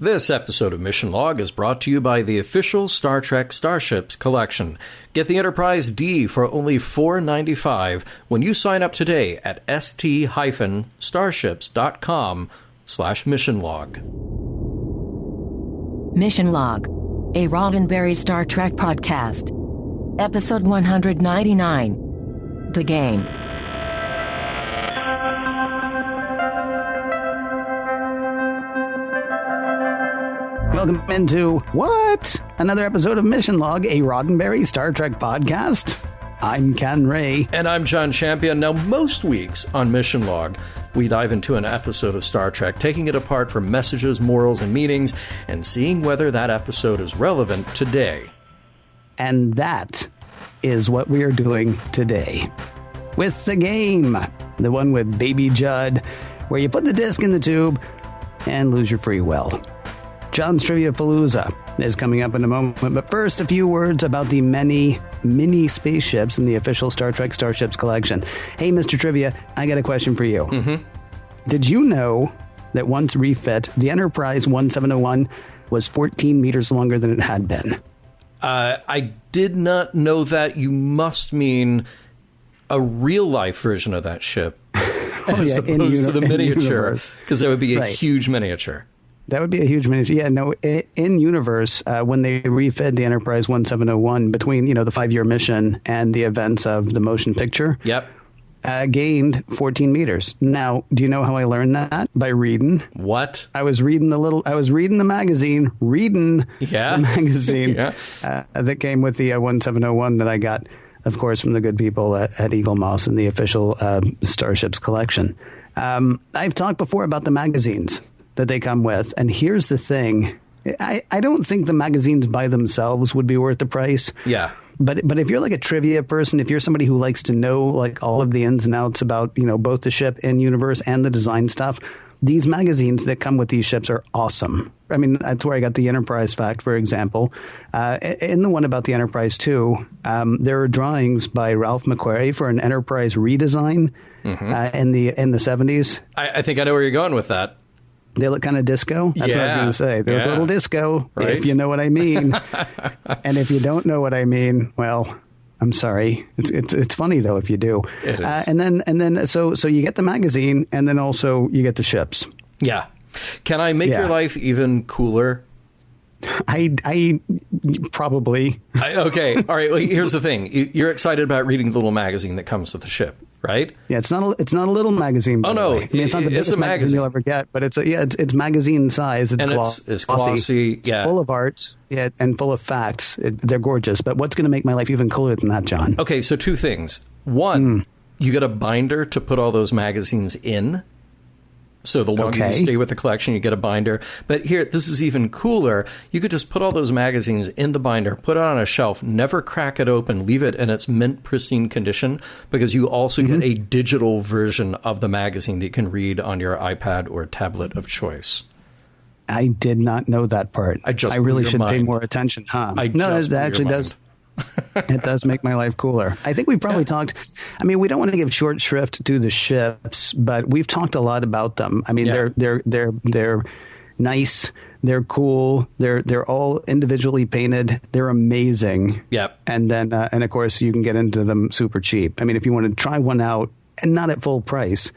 This episode of Mission Log is brought to you by the official Star Trek Starships collection. Get the Enterprise D for only $4.95 when you sign up today at st-starships.com/missionlog. Mission Log, a Roddenberry Star Trek podcast. Episode 199. The Game. Welcome into what? Another episode of Mission Log, a Roddenberry Star Trek podcast. I'm Ken Ray. And I'm John Champion. Now, most weeks on Mission Log, we dive into an episode of Star Trek, taking it apart for messages, morals, and meanings, and seeing whether that episode is relevant today. And that is what we are doing today. With The Game, the one with Baby Judd, where you put the disc in the tube and lose your free will. John's Trivia Palooza is coming up in a moment, but first, a few words about the many mini spaceships in the official Star Trek Starships collection. Hey, Mr. Trivia, I got a question for you. Did you know that once refit, the Enterprise 1701 was 14 meters longer than it had been? I did not know that. You must mean a real-life version of that ship as opposed to the miniature, because that would be a huge miniature. That would be a huge miniature. Yeah, no, in universe, when they refed the Enterprise 1701 between, the 5-year mission and the events of the motion picture, gained 14 meters. Now, do you know how I learned that? By reading. What? I was reading the magazine that came with the 1701 that I got, of course, from the good people at Eagle Moss and the official Starships collection. I've talked before about the magazines that they come with. And here's the thing. I don't think the magazines by themselves would be worth the price. Yeah. But if you're like a trivia person, if you're somebody who likes to know like all of the ins and outs about, both the ship in universe and the design stuff, these magazines that come with these ships are awesome. I mean, that's where I got the Enterprise fact, for example. In the one about the Enterprise 2, there are drawings by Ralph McQuarrie for an Enterprise redesign in the 70s. I think I know where you're going with that. They look kind of disco. That's what I was going to say. They look a little disco, if you know what I mean. And if you don't know what I mean, well, I'm sorry. It's funny though if you do. It is. And then so you get the magazine, and then also you get the ships. Yeah. Can I make your life even cooler? I probably. Okay. All right. Well, here's the thing. You're excited about reading the little magazine that comes with the ship, right? Yeah. It's not a little magazine. Oh no. I mean, it's not the biggest magazine you'll ever get, but it's magazine size. It's glossy. Yeah. It's full of art. Yeah, and full of facts. They're gorgeous. But what's going to make my life even cooler than that, John? Okay. So 2 things. One, you get a binder to put all those magazines in. So the longer you stay with the collection, you get a binder. But here, this is even cooler. You could just put all those magazines in the binder, put it on a shelf, never crack it open, leave it in its mint pristine condition, because you also get a digital version of the magazine that you can read on your iPad or tablet of choice. I did not know that part. I really should pay more attention, huh? That actually does. It does make my life cooler. I think we've probably talked. I mean, we don't want to give short shrift to the ships, but we've talked a lot about them. I mean, they're nice. They're cool. They're all individually painted. They're amazing. Yep. And then, and of course, you can get into them super cheap. I mean, if you want to try one out and not at full price,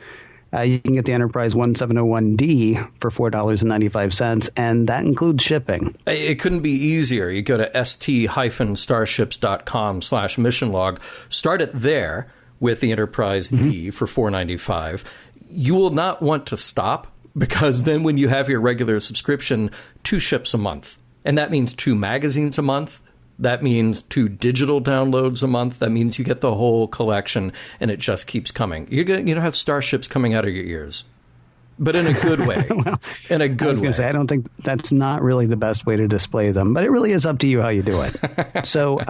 you can get the Enterprise 1701D for $4.95, and that includes shipping. It couldn't be easier. You go to st-starships.com/missionlog, start it there with the Enterprise D for $4.95. You will not want to stop, because then when you have your regular subscription, 2 ships a month, and that means 2 magazines a month. That means 2 digital downloads a month. That means you get the whole collection, and it just keeps coming. You're going to have starships coming out of your ears, but in a good way. Well, in a good way. I was going to say, I don't think that's not really the best way to display them, but it really is up to you how you do it. So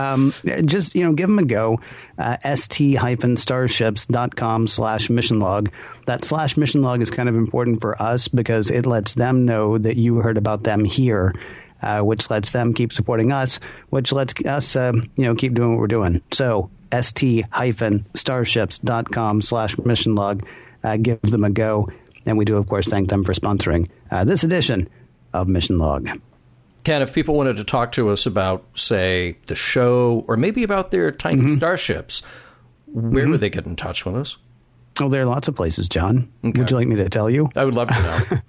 just, give them a go. st-starships.com/missionlog. That /missionlog is kind of important for us because it lets them know that you heard about them here. Which lets them keep supporting us, which lets us, keep doing what we're doing. So st-starships.com/missionlog. Give them a go. And we do, of course, thank them for sponsoring this edition of Mission Log. Ken, if people wanted to talk to us about, say, the show or maybe about their tiny starships, where would they get in touch with us? Oh, there are lots of places, John. Okay. Would you like me to tell you? I would love to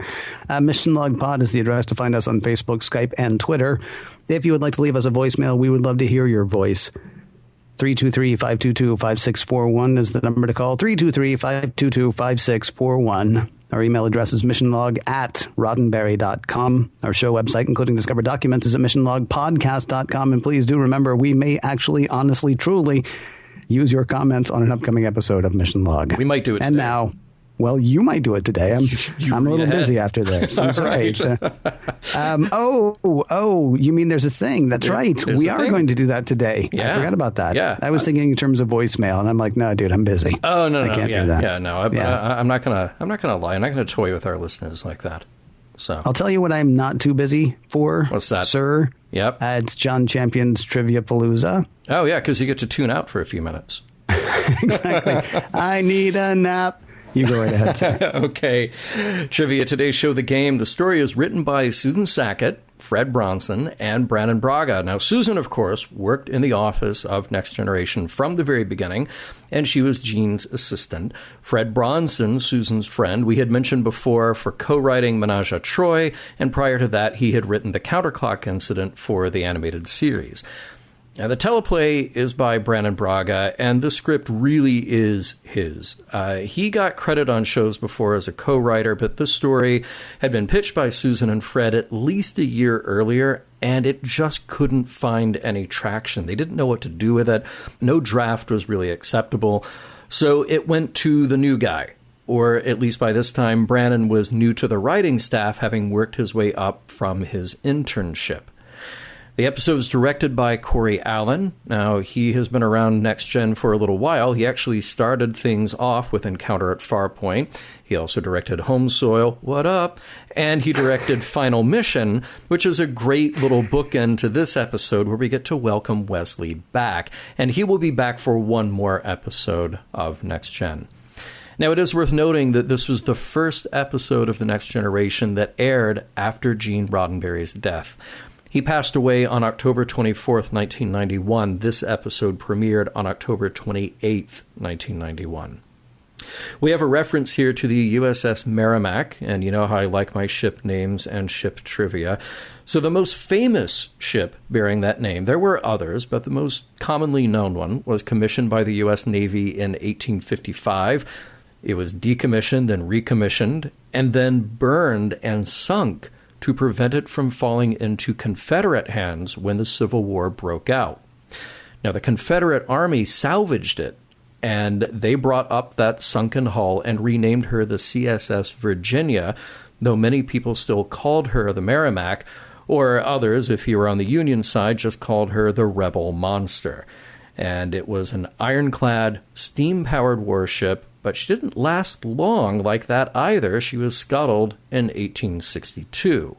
know. Mission Log Pod is the address to find us on Facebook, Skype, and Twitter. If you would like to leave us a voicemail, we would love to hear your voice. 323-522-5641 is the number to call. 323-522-5641. Our email address is missionlog@roddenberry.com. Our show website, including Discover Documents, is at missionlogpodcast.com. And please do remember, we may actually, honestly, truly use your comments on an upcoming episode of Mission Log. We might do it today. And now, well, you might do it today. I'm a little busy after this. I'm sorry. You mean there's a thing? That's right. We are going to do that today. Yeah. I forgot about that. Yeah. I was thinking in terms of voicemail, and I'm like, no, dude, I'm busy. Oh, no, I can't do that. Yeah, no. I'm not gonna lie. I'm not gonna toy with our listeners like that. So I'll tell you what I'm not too busy for. What's that, sir? Yep. It's John Champion's Trivia Palooza. Oh, yeah, because you get to tune out for a few minutes. Exactly. I need a nap. You go right ahead, sir. Okay. Trivia, today's show, The Game. The story is written by Susan Sackett, Fred Bronson, and Brannon Braga. Now, Susan, of course, worked in the office of Next Generation from the very beginning, and she was Gene's assistant. Fred Bronson, Susan's friend, we had mentioned before for co-writing Menage a Troi, and prior to that, he had written The Counterclock Incident for the animated series. Now, the teleplay is by Brannon Braga, and the script really is his. He got credit on shows before as a co-writer, but this story had been pitched by Susan and Fred at least a year earlier, and it just couldn't find any traction. They didn't know what to do with it. No draft was really acceptable, so it went to the new guy. Or at least by this time, Brannon was new to the writing staff, having worked his way up from his internship. The episode is directed by Corey Allen. Now, he has been around Next Gen for a little while. He actually started things off with Encounter at Farpoint. He also directed Home Soil, What Up? And he directed Final Mission, which is a great little bookend to this episode where we get to welcome Wesley back. And he will be back for one more episode of Next Gen. Now, it is worth noting that this was the first episode of The Next Generation that aired after Gene Roddenberry's death. He passed away on October 24th, 1991. This episode premiered on October 28th, 1991. We have a reference here to the USS Merrimack, and you know how I like my ship names and ship trivia. So the most famous ship bearing that name, there were others, but the most commonly known one was commissioned by the U.S. Navy in 1855. It was decommissioned and recommissioned, and then burned and sunk to prevent it from falling into Confederate hands when the Civil War broke out. Now, the Confederate Army salvaged it, and they brought up that sunken hull and renamed her the CSS Virginia, though many people still called her the Merrimack, or others, if you were on the Union side, just called her the Rebel Monster. And it was an ironclad, steam-powered warship, but she didn't last long like that either. She was scuttled in 1862.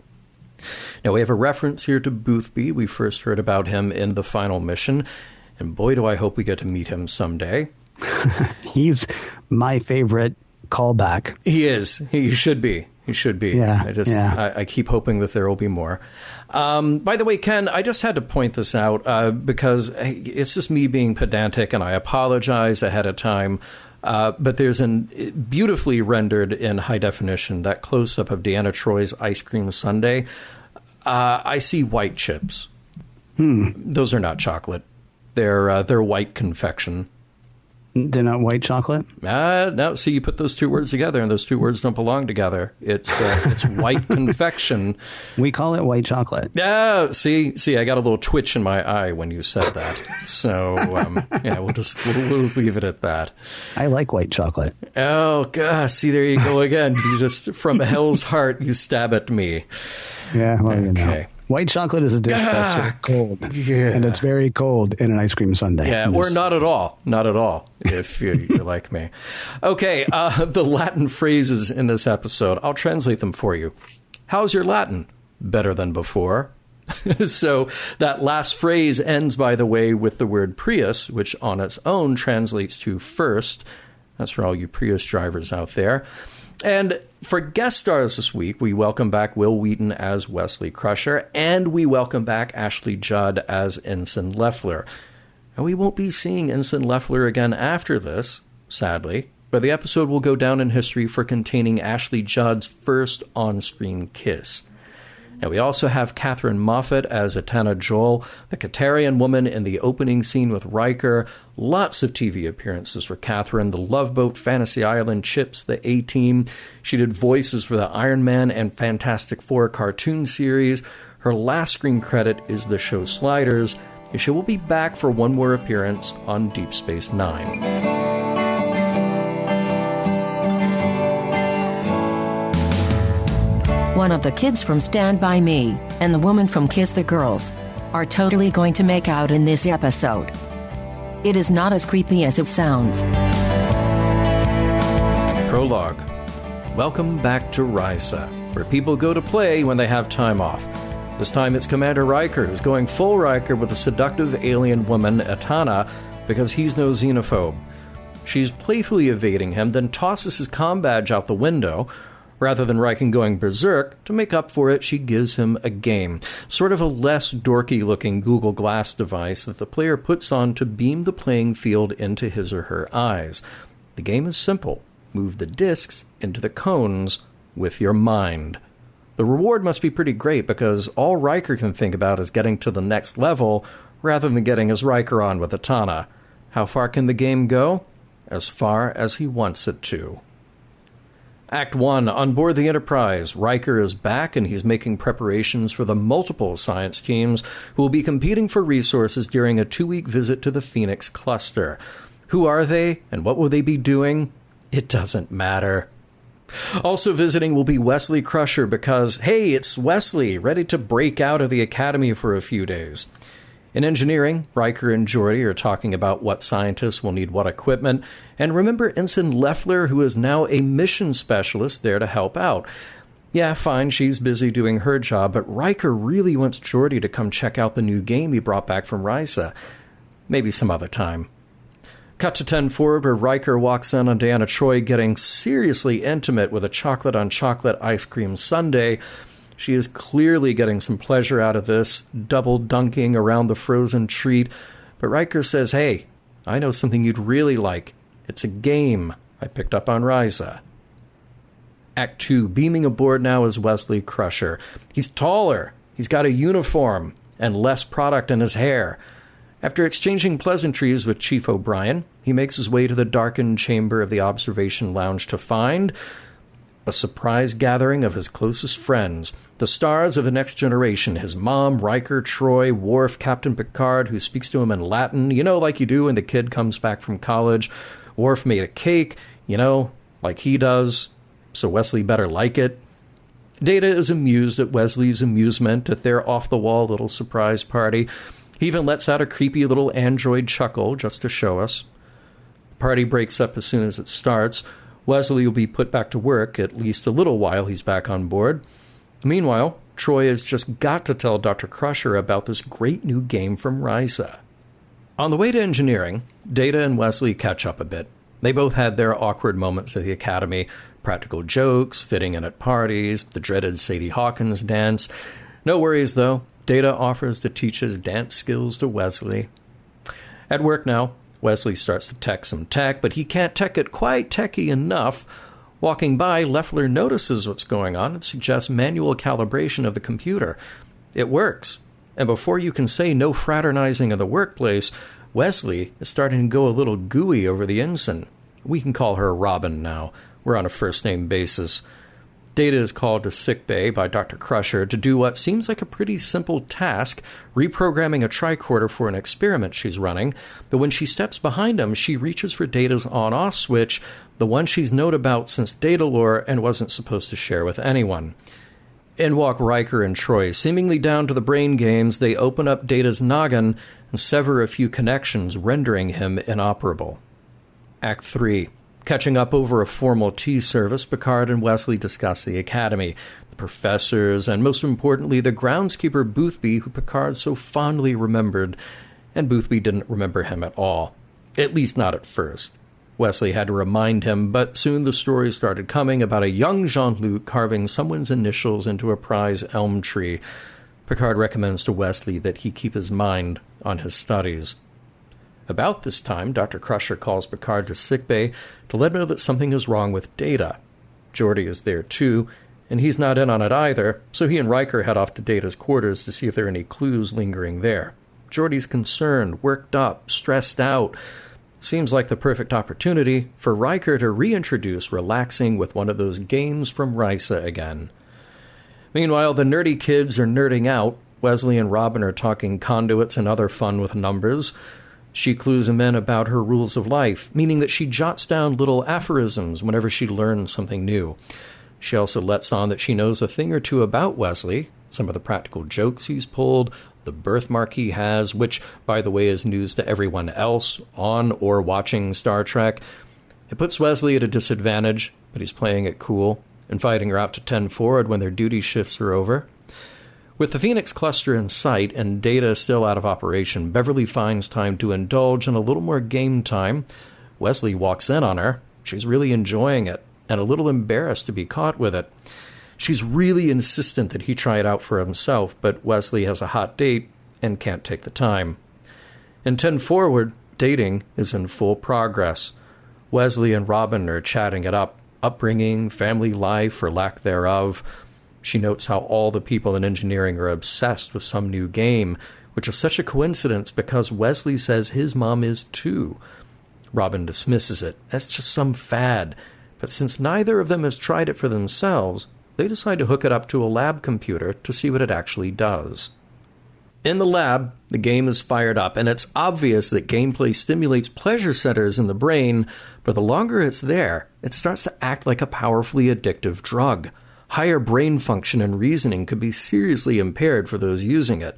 Now, we have a reference here to Boothby. We first heard about him in The Final Mission, and boy, do I hope we get to meet him someday. He's my favorite callback. He is. He should be. He should be. Yeah, I keep hoping that there will be more. By the way, Ken, I just had to point this out because it's just me being pedantic, and I apologize ahead of time. But there's beautifully rendered in high definition, that close-up of Deanna Troy's ice cream sundae. I see white chips. Those are not chocolate. They're white confection. They're not white chocolate? No, see, you put those two words together, and those two words don't belong together. It's white confection. We call it white chocolate. Yeah, see, I got a little twitch in my eye when you said that. So, we'll leave it at that. I like white chocolate. Oh, gosh, see, there you go again. You just, from hell's heart, you stab at me. Yeah, well, okay. You know. White chocolate is a dish that's served cold, and it's very cold in an ice cream sundae. Yeah, or not at all. Not at all, if you're like me. Okay, the Latin phrases in this episode, I'll translate them for you. How's your Latin? Better than before. So that last phrase ends, by the way, with the word Prius, which on its own translates to first. That's for all you Prius drivers out there. And for guest stars this week, we welcome back Will Wheaton as Wesley Crusher, and we welcome back Ashley Judd as Ensign Leffler. And we won't be seeing Ensign Leffler again after this, sadly, but the episode will go down in history for containing Ashley Judd's first on-screen kiss. And we also have Catherine Moffat as Etana Joel, the Katarian woman in the opening scene with Riker. Lots of TV appearances for Catherine, The Love Boat, Fantasy Island, Chips, The A-Team. She did voices for the Iron Man and Fantastic Four cartoon series. Her last screen credit is the show Sliders. She will be back for one more appearance on Deep Space Nine. One of the kids from Stand By Me and the woman from Kiss the Girls are totally going to make out in this episode. It is not as creepy as it sounds. Prologue. Welcome back to Risa, where people go to play when they have time off. This time it's Commander Riker who's going full Riker with a seductive alien woman, Etana, because he's no xenophobe. She's playfully evading him, then tosses his comm badge out the window. Rather than Riker going berserk, to make up for it, she gives him a game. Sort of a less dorky-looking Google Glass device that the player puts on to beam the playing field into his or her eyes. The game is simple. Move the discs into the cones with your mind. The reward must be pretty great because all Riker can think about is getting to the next level rather than getting his Riker on with Etana. How far can the game go? As far as he wants it to. Act 1. On board the Enterprise, Riker is back and he's making preparations for the multiple science teams who will be competing for resources during a 2-week visit to the Phoenix cluster. Who are they and what will they be doing? It doesn't matter. Also visiting will be Wesley Crusher because, hey, it's Wesley, ready to break out of the academy for a few days. In engineering, Riker and Geordi are talking about what scientists will need what equipment, and remember Ensign Leffler, who is now a mission specialist there to help out. Yeah, fine, she's busy doing her job, but Riker really wants Geordi to come check out the new game he brought back from Risa. Maybe some other time. Cut to 10 forward, where Riker walks in on Deanna Troi getting seriously intimate with a chocolate-on-chocolate ice cream sundae. She is clearly getting some pleasure out of this, double dunking around the frozen treat. But Riker says, hey, I know something you'd really like. It's a game I picked up on Risa. Act 2, beaming aboard now is Wesley Crusher. He's taller, he's got a uniform, and less product in his hair. After exchanging pleasantries with Chief O'Brien, he makes his way to the darkened chamber of the observation lounge to find a surprise gathering of his closest friends, the stars of the next generation, his mom, Riker, Troi, Worf, Captain Picard, who speaks to him in Latin, like you do when the kid comes back from college. Worf made a cake, like he does, so Wesley better like it. Data is amused at Wesley's amusement at their off-the-wall little surprise party. He even lets out a creepy little android chuckle just to show us. The party breaks up as soon as it starts. Wesley will be put back to work at least a little while he's back on board. Meanwhile, Troi has just got to tell Dr. Crusher about this great new game from Risa. On the way to engineering, Data and Wesley catch up a bit. They both had their awkward moments at the Academy, practical jokes, fitting in at parties, the dreaded Sadie Hawkins dance. No worries, though. Data offers to teach his dance skills to Wesley. At work now, Wesley starts to tech some tech, but he can't tech it quite techy enough. Walking by, Leffler notices what's going on and suggests manual calibration of the computer. It works. And before you can say no fraternizing in the workplace, Wesley is starting to go a little gooey over the ensign. We can call her Robin now. We're on a first-name basis. Data is called to sickbay by Dr. Crusher to do what seems like a pretty simple task, reprogramming a tricorder for an experiment she's running. But when she steps behind him, she reaches for Data's on-off switch, the one she's known about since Data lore and wasn't supposed to share with anyone. In walk Riker and Troi. Seemingly down to the brain games, they open up Data's noggin and sever a few connections, rendering him inoperable. Act 3. Catching up over a formal tea service, Picard and Wesley discuss the Academy, the professors, and most importantly, the groundskeeper Boothby, who Picard so fondly remembered, and Boothby didn't remember him at all. At least not at first. Wesley had to remind him, but soon the story started coming about a young Jean-Luc carving someone's initials into a prize elm tree. Picard recommends to Wesley that he keep his mind on his studies. About this time, Dr. Crusher calls Picard to sickbay to let him know that something is wrong with Data. Geordi is there too, and he's not in on it either, so he and Riker head off to Data's quarters to see if there are any clues lingering there. Geordi's concerned, worked up, stressed out. Seems like the perfect opportunity for Riker to reintroduce relaxing with one of those games from Risa again. Meanwhile, the nerdy kids are nerding out. Wesley and Robin are talking conduits and other fun with numbers. She clues him in about her rules of life, meaning that she jots down little aphorisms whenever she learns something new. She also lets on that she knows a thing or two about Wesley, some of the practical jokes he's pulled, the birthmark he has, which, by the way, is news to everyone else on or watching Star Trek. It puts Wesley at a disadvantage, but he's playing it cool, inviting her out to 10 forward when their duty shifts are over. With the Phoenix cluster in sight and Data still out of operation, Beverly finds time to indulge in a little more game time. Wesley walks in on her. She's really enjoying it, and a little embarrassed to be caught with it. She's really insistent that he try it out for himself, but Wesley has a hot date and can't take the time. In 10 forward, dating is in full progress. Wesley and Robin are chatting it up, upbringing, family life, or lack thereof. She notes how all the people in engineering are obsessed with some new game, which is such a coincidence because Wesley says his mom is too. Robin dismisses it. That's just some fad. But since neither of them has tried it for themselves, they decide to hook it up to a lab computer to see what it actually does. In the lab, the game is fired up, and it's obvious that gameplay stimulates pleasure centers in the brain, but the longer it's there, it starts to act like a powerfully addictive drug. Higher brain function and reasoning could be seriously impaired for those using it.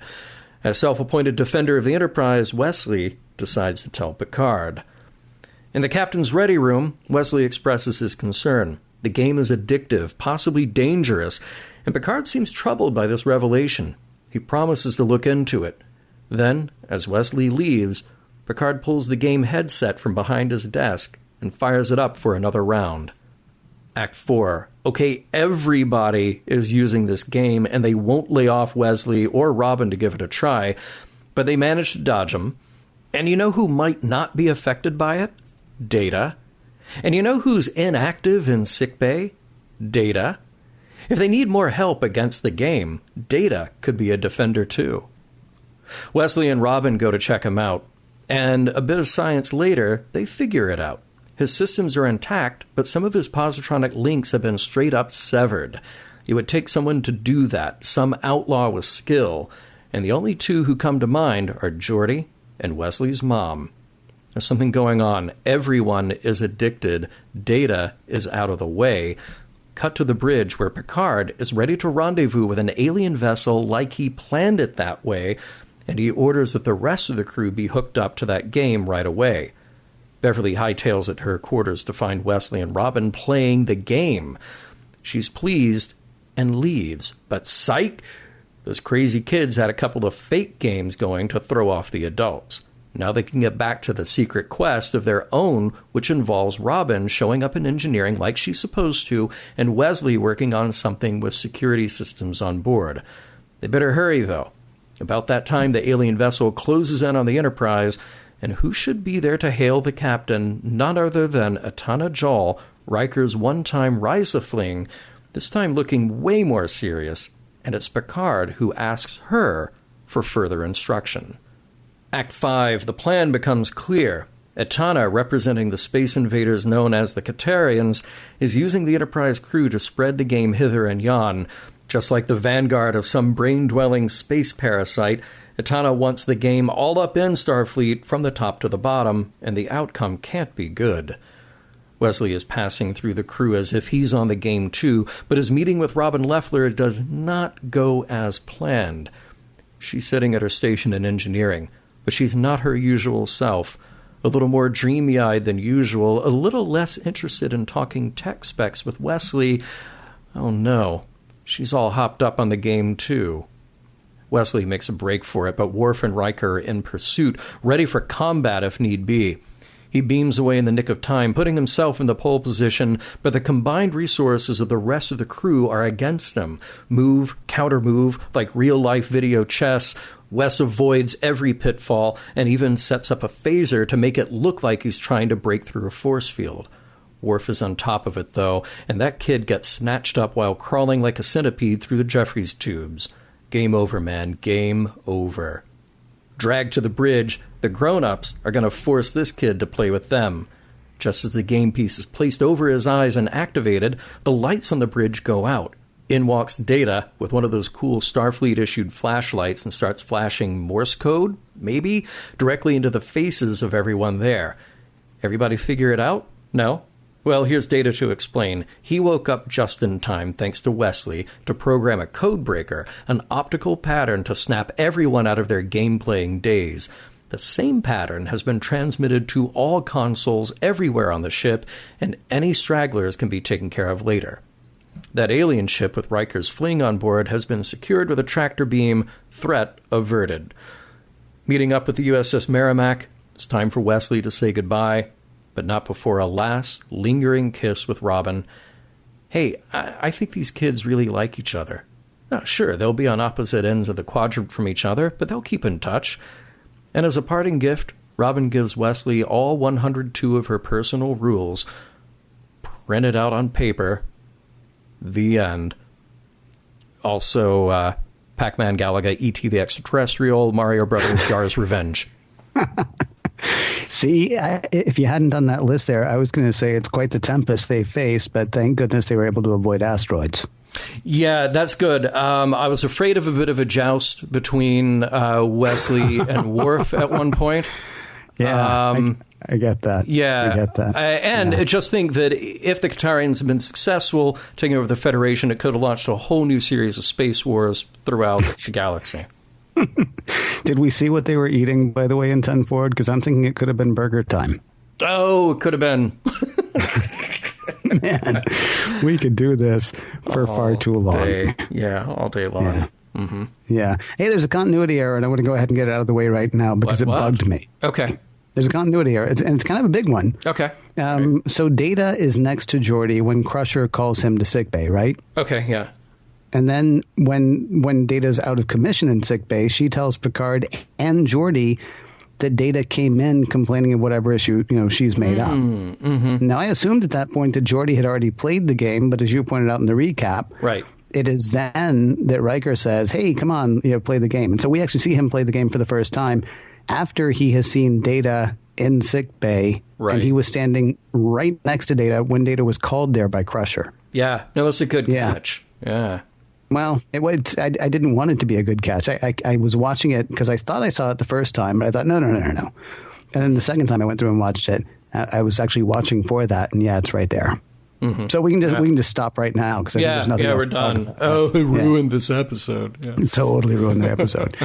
As self-appointed defender of the Enterprise, Wesley decides to tell Picard. In the captain's ready room, Wesley expresses his concern. The game is addictive, possibly dangerous, and Picard seems troubled by this revelation. He promises to look into it. Then, as Wesley leaves, Picard pulls the game headset from behind his desk and fires it up for another round. Act 4. Okay, everybody is using this game, and they won't lay off Wesley or Robin to give it a try, but they manage to dodge him. And you know who might not be affected by it? Data. And you know who's inactive in sickbay? Data. If they need more help against the game, Data could be a defender too. Wesley and Robin go to check him out, and a bit of science later, they figure it out. His systems are intact, but some of his positronic links have been straight up severed. It would take someone to do that, some outlaw with skill, and the only two who come to mind are Geordi and Wesley's mom. There's something going on. Everyone is addicted. Data is out of the way. Cut to the bridge where Picard is ready to rendezvous with an alien vessel like he planned it that way, and he orders that the rest of the crew be hooked up to that game right away. Beverly hightails at her quarters to find Wesley and Robin playing the game. She's pleased and leaves, but psych! Those crazy kids had a couple of fake games going to throw off the adults. Now they can get back to the secret quest of their own, which involves Robin showing up in engineering like she's supposed to, and Wesley working on something with security systems on board. They better hurry, though. About that time, the alien vessel closes in on the Enterprise, and who should be there to hail the captain? None other than Atana Jal, Riker's one-time Risa fling, this time looking way more serious, and it's Picard who asks her for further instruction. Act 5, the plan becomes clear. Atana, representing the space invaders known as the Katarians, is using the Enterprise crew to spread the game hither and yon. Just like the vanguard of some brain-dwelling space parasite, Atana wants the game all up in Starfleet from the top to the bottom, and the outcome can't be good. Wesley is passing through the crew as if he's on the game too, but his meeting with Robin Leffler does not go as planned. She's sitting at her station in engineering, but she's not her usual self. A little more dreamy-eyed than usual, a little less interested in talking tech specs with Wesley. Oh no, she's all hopped up on the game too. Wesley makes a break for it, but Worf and Riker are in pursuit, ready for combat if need be. He beams away in the nick of time, putting himself in the pole position, but the combined resources of the rest of the crew are against him. Move, counter-move, like real-life video chess. Wes avoids every pitfall and even sets up a phaser to make it look like he's trying to break through a force field. Worf is on top of it, though, and that kid gets snatched up while crawling like a centipede through the Jeffries tubes. Game over, man. Game over. Dragged to the bridge, the grown-ups are going to force this kid to play with them. Just as the game piece is placed over his eyes and activated, the lights on the bridge go out. In walks Data with one of those cool Starfleet-issued flashlights and starts flashing Morse code, maybe, directly into the faces of everyone there. Everybody figure it out? No? Well, here's Data to explain. He woke up just in time, thanks to Wesley, to program a code breaker, an optical pattern to snap everyone out of their game-playing daze. The same pattern has been transmitted to all consoles everywhere on the ship, and any stragglers can be taken care of later. That alien ship with Riker's fleeing on board has been secured with a tractor beam, threat averted. Meeting up with the USS Merrimack, it's time for Wesley to say goodbye, but not before a last, lingering kiss with Robin. Hey, I think these kids really like each other. Oh, sure, they'll be on opposite ends of the quadrant from each other, but they'll keep in touch. And as a parting gift, Robin gives Wesley all 102 of her personal rules, printed out on paper. The end. Also, Pac-Man, Galaga, E.T. the Extraterrestrial, Mario Brothers, Yar's Revenge. See, if you hadn't done that list there, I was going to say it's quite the tempest they face, but thank goodness they were able to avoid asteroids. Yeah, that's good. I was afraid of a bit of a joust between Wesley and Worf at one point. Yeah, I get that. Yeah. I get that. I just think that if the Qatarians had been successful taking over the Federation, it could have launched a whole new series of space wars throughout the galaxy. Did we see what they were eating, by the way, in 10 Forward? Because I'm thinking it could have been burger time. Oh, it could have been. Man, we could do this for far too long. Day. Yeah, all day long. Yeah. Mm-hmm. Yeah. Hey, there's a continuity error, and I want to go ahead and get it out of the way right now because it bugged me. Okay. There's a continuity error, and it's kind of a big one. Okay. So Data is next to Geordi when Crusher calls him to sickbay, right? Okay, yeah. And then when Data's out of commission in sickbay, she tells Picard and Geordi that Data came in complaining of whatever issue she's made up. Mm-hmm. Now, I assumed at that point that Geordi had already played the game, but as you pointed out in the recap, right, it is then that Riker says, "Hey, come on, play the game." And so we actually see him play the game for the first time after he has seen Data in sickbay, right. And he was standing right next to Data when Data was called there by Crusher. Yeah, no, that's a good catch. Yeah. Well, I didn't want it to be a good catch. I was watching it because I thought I saw it the first time, but I thought, no. And then the second time I went through and watched it, I was actually watching for that, and yeah, it's right there. Mm-hmm. So we can just stop right now because there's nothing else we're to done. talk about. Oh, it ruined this episode. Yeah. Totally ruined the episode.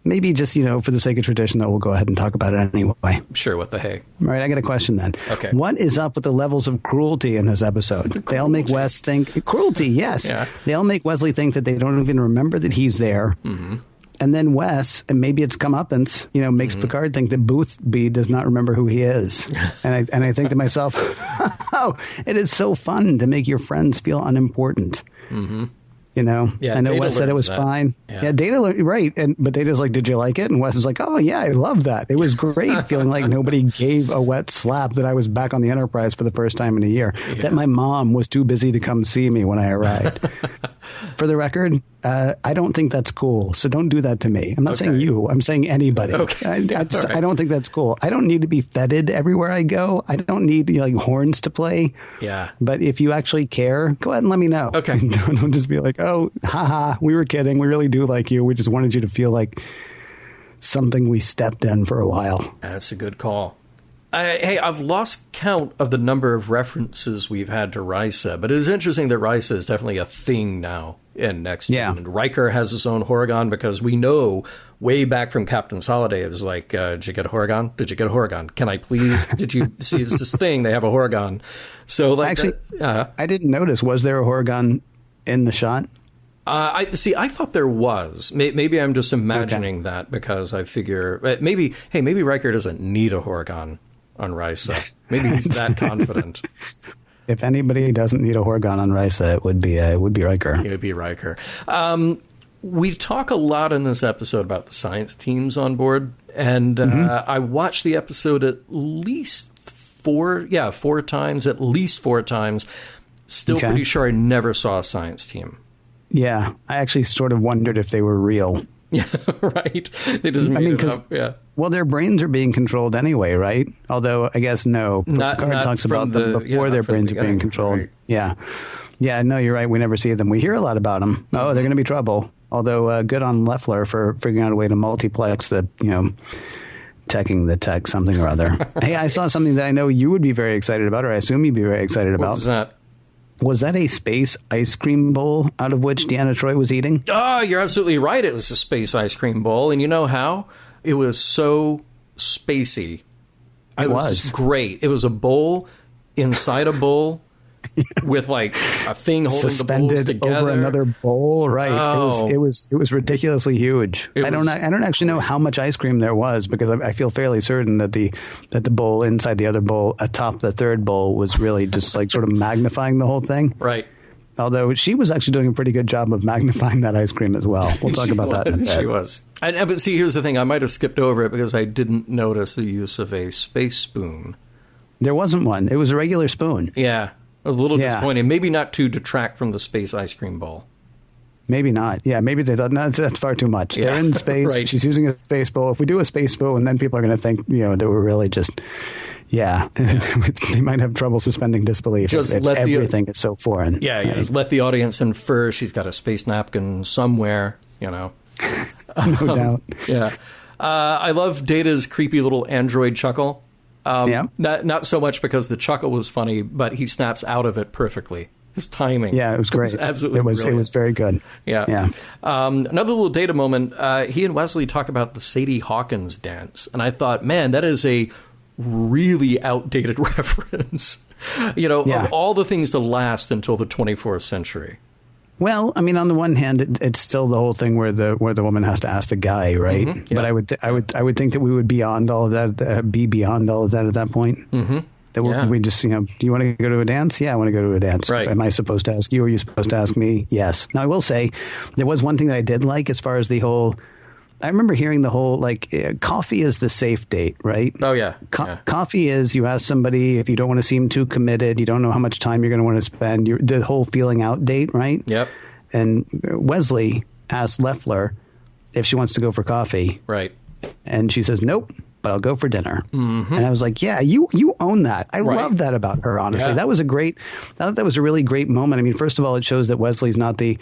Maybe just, for the sake of tradition, though, we'll go ahead and talk about it anyway. Sure, what the heck. All right, I got a question then. Okay. What is up with the levels of cruelty in this episode? They all make Wes think... Cruelty, yes. Yeah. They all make Wesley think that they don't even remember that he's there. Mm-hmm. And then Wes, and maybe it's comeuppance, makes Picard think that Boothby does not remember who he is. and I think to myself, oh, it is so fun to make your friends feel unimportant. Mm-hmm. I know Data Wes said it was fine. Yeah, Data, right. But Data's like, did you like it? And Wes is like, oh, yeah, I love that. It was great feeling like nobody gave a wet slap that I was back on the Enterprise for the first time in a year, that my mom was too busy to come see me when I arrived. For the record, I don't think that's cool. So don't do that to me. I'm not saying you. I'm saying anybody. Okay. I don't think that's cool. I don't need to be feted everywhere I go. I don't need horns to play. Yeah. But if you actually care, go ahead and let me know. Okay. Don't just be like, oh, haha, we were kidding. We really do like you. We just wanted you to feel like something we stepped in for a while. That's a good call. Hey, I've lost count of the number of references we've had to Risa, but it is interesting that Risa is definitely a thing now in Next Gen. And Riker has his own Horgon because we know way back from Captain's Holiday, it was like, did you get a Horgon? Did you get a Horgon? Can I please? Did you see this thing? They have a Horgon. So, actually, I didn't notice. Was there a Horgon in the shot? I thought there was. Maybe I'm just imagining that because I figure maybe Riker doesn't need a Horgon on Risa. Maybe he's that confident. If anybody doesn't need a Horgon on Risa, it would be Riker. It would be Riker. We talk a lot in this episode about the science teams on board, and I watched the episode at least four times. Still pretty sure I never saw a science team. Yeah, I actually sort of wondered if they were real. Yeah, right. They just made it up. Yeah. Well, their brains are being controlled anyway, right? Although I guess no. Picard talks about them before their brains are being controlled. Right. Yeah. Yeah, no, you're right. We never see them. We hear a lot about them. Oh, they're going to be trouble. Although good on Leffler for figuring out a way to multiplex the, teching the tech something or other. Hey, I saw something that I know you would be very excited about, or I assume you'd be very excited about. What was that? Was that a space ice cream bowl out of which Deanna Troi was eating? Oh, you're absolutely right. It was a space ice cream bowl. And you know how? It was so spacey. It was great. It was a bowl inside a bowl with like a thing holding suspended the bowls together over another bowl. Right. Oh. It was ridiculously huge. I don't actually know how much ice cream there was because I feel fairly certain that the bowl inside the other bowl atop the third bowl was really just like sort of magnifying the whole thing. Right. Although she was actually doing a pretty good job of magnifying that ice cream as well. We'll talk about that in a bit. She was. But see, here's the thing. I might have skipped over it because I didn't notice the use of a space spoon. There wasn't one. It was a regular spoon. Yeah. A little disappointing. Maybe not to detract from the space ice cream bowl. Maybe not. Yeah, maybe they thought, no, that's far too much. Yeah. They're in space. Right. She's using a space bowl. If we do a space bowl, and then people are going to think, that we're really just, they might have trouble suspending disbelief if everything is so foreign. Yeah, right? Just let the audience infer she's got a space napkin somewhere, No doubt. Yeah. I love Data's creepy little android chuckle. Not so much because the chuckle was funny, but he snaps out of it perfectly. His timing. Yeah, it was great. Absolutely brilliant. It was very good. Yeah. Another little Data moment, he and Wesley talk about the Sadie Hawkins dance. And I thought, man, that is a really outdated reference. Of all the things to last until the 24th century. Well, I mean, on the one hand, it's still the whole thing where the woman has to ask the guy, right? Mm-hmm, yeah. But I would think that we would be beyond all of that at that point. Mm-hmm. That we just, do you want to go to a dance? Yeah, I want to go to a dance. Right. Am I supposed to ask you? Or are you supposed to ask me? Yes. Now, I will say there was one thing that I did like as far as the whole. I remember hearing the whole, coffee is the safe date, right? Oh, yeah. Coffee is you ask somebody if you don't want to seem too committed, you don't know how much time you're going to want to spend, the whole feeling out date, right? Yep. And Wesley asked Leffler if she wants to go for coffee. Right. And she says, nope, but I'll go for dinner. Mm-hmm. And I was like, yeah, you own that. I love that about her, honestly. Yeah. I thought that was a really great moment. I mean, first of all, it shows that Wesley's not the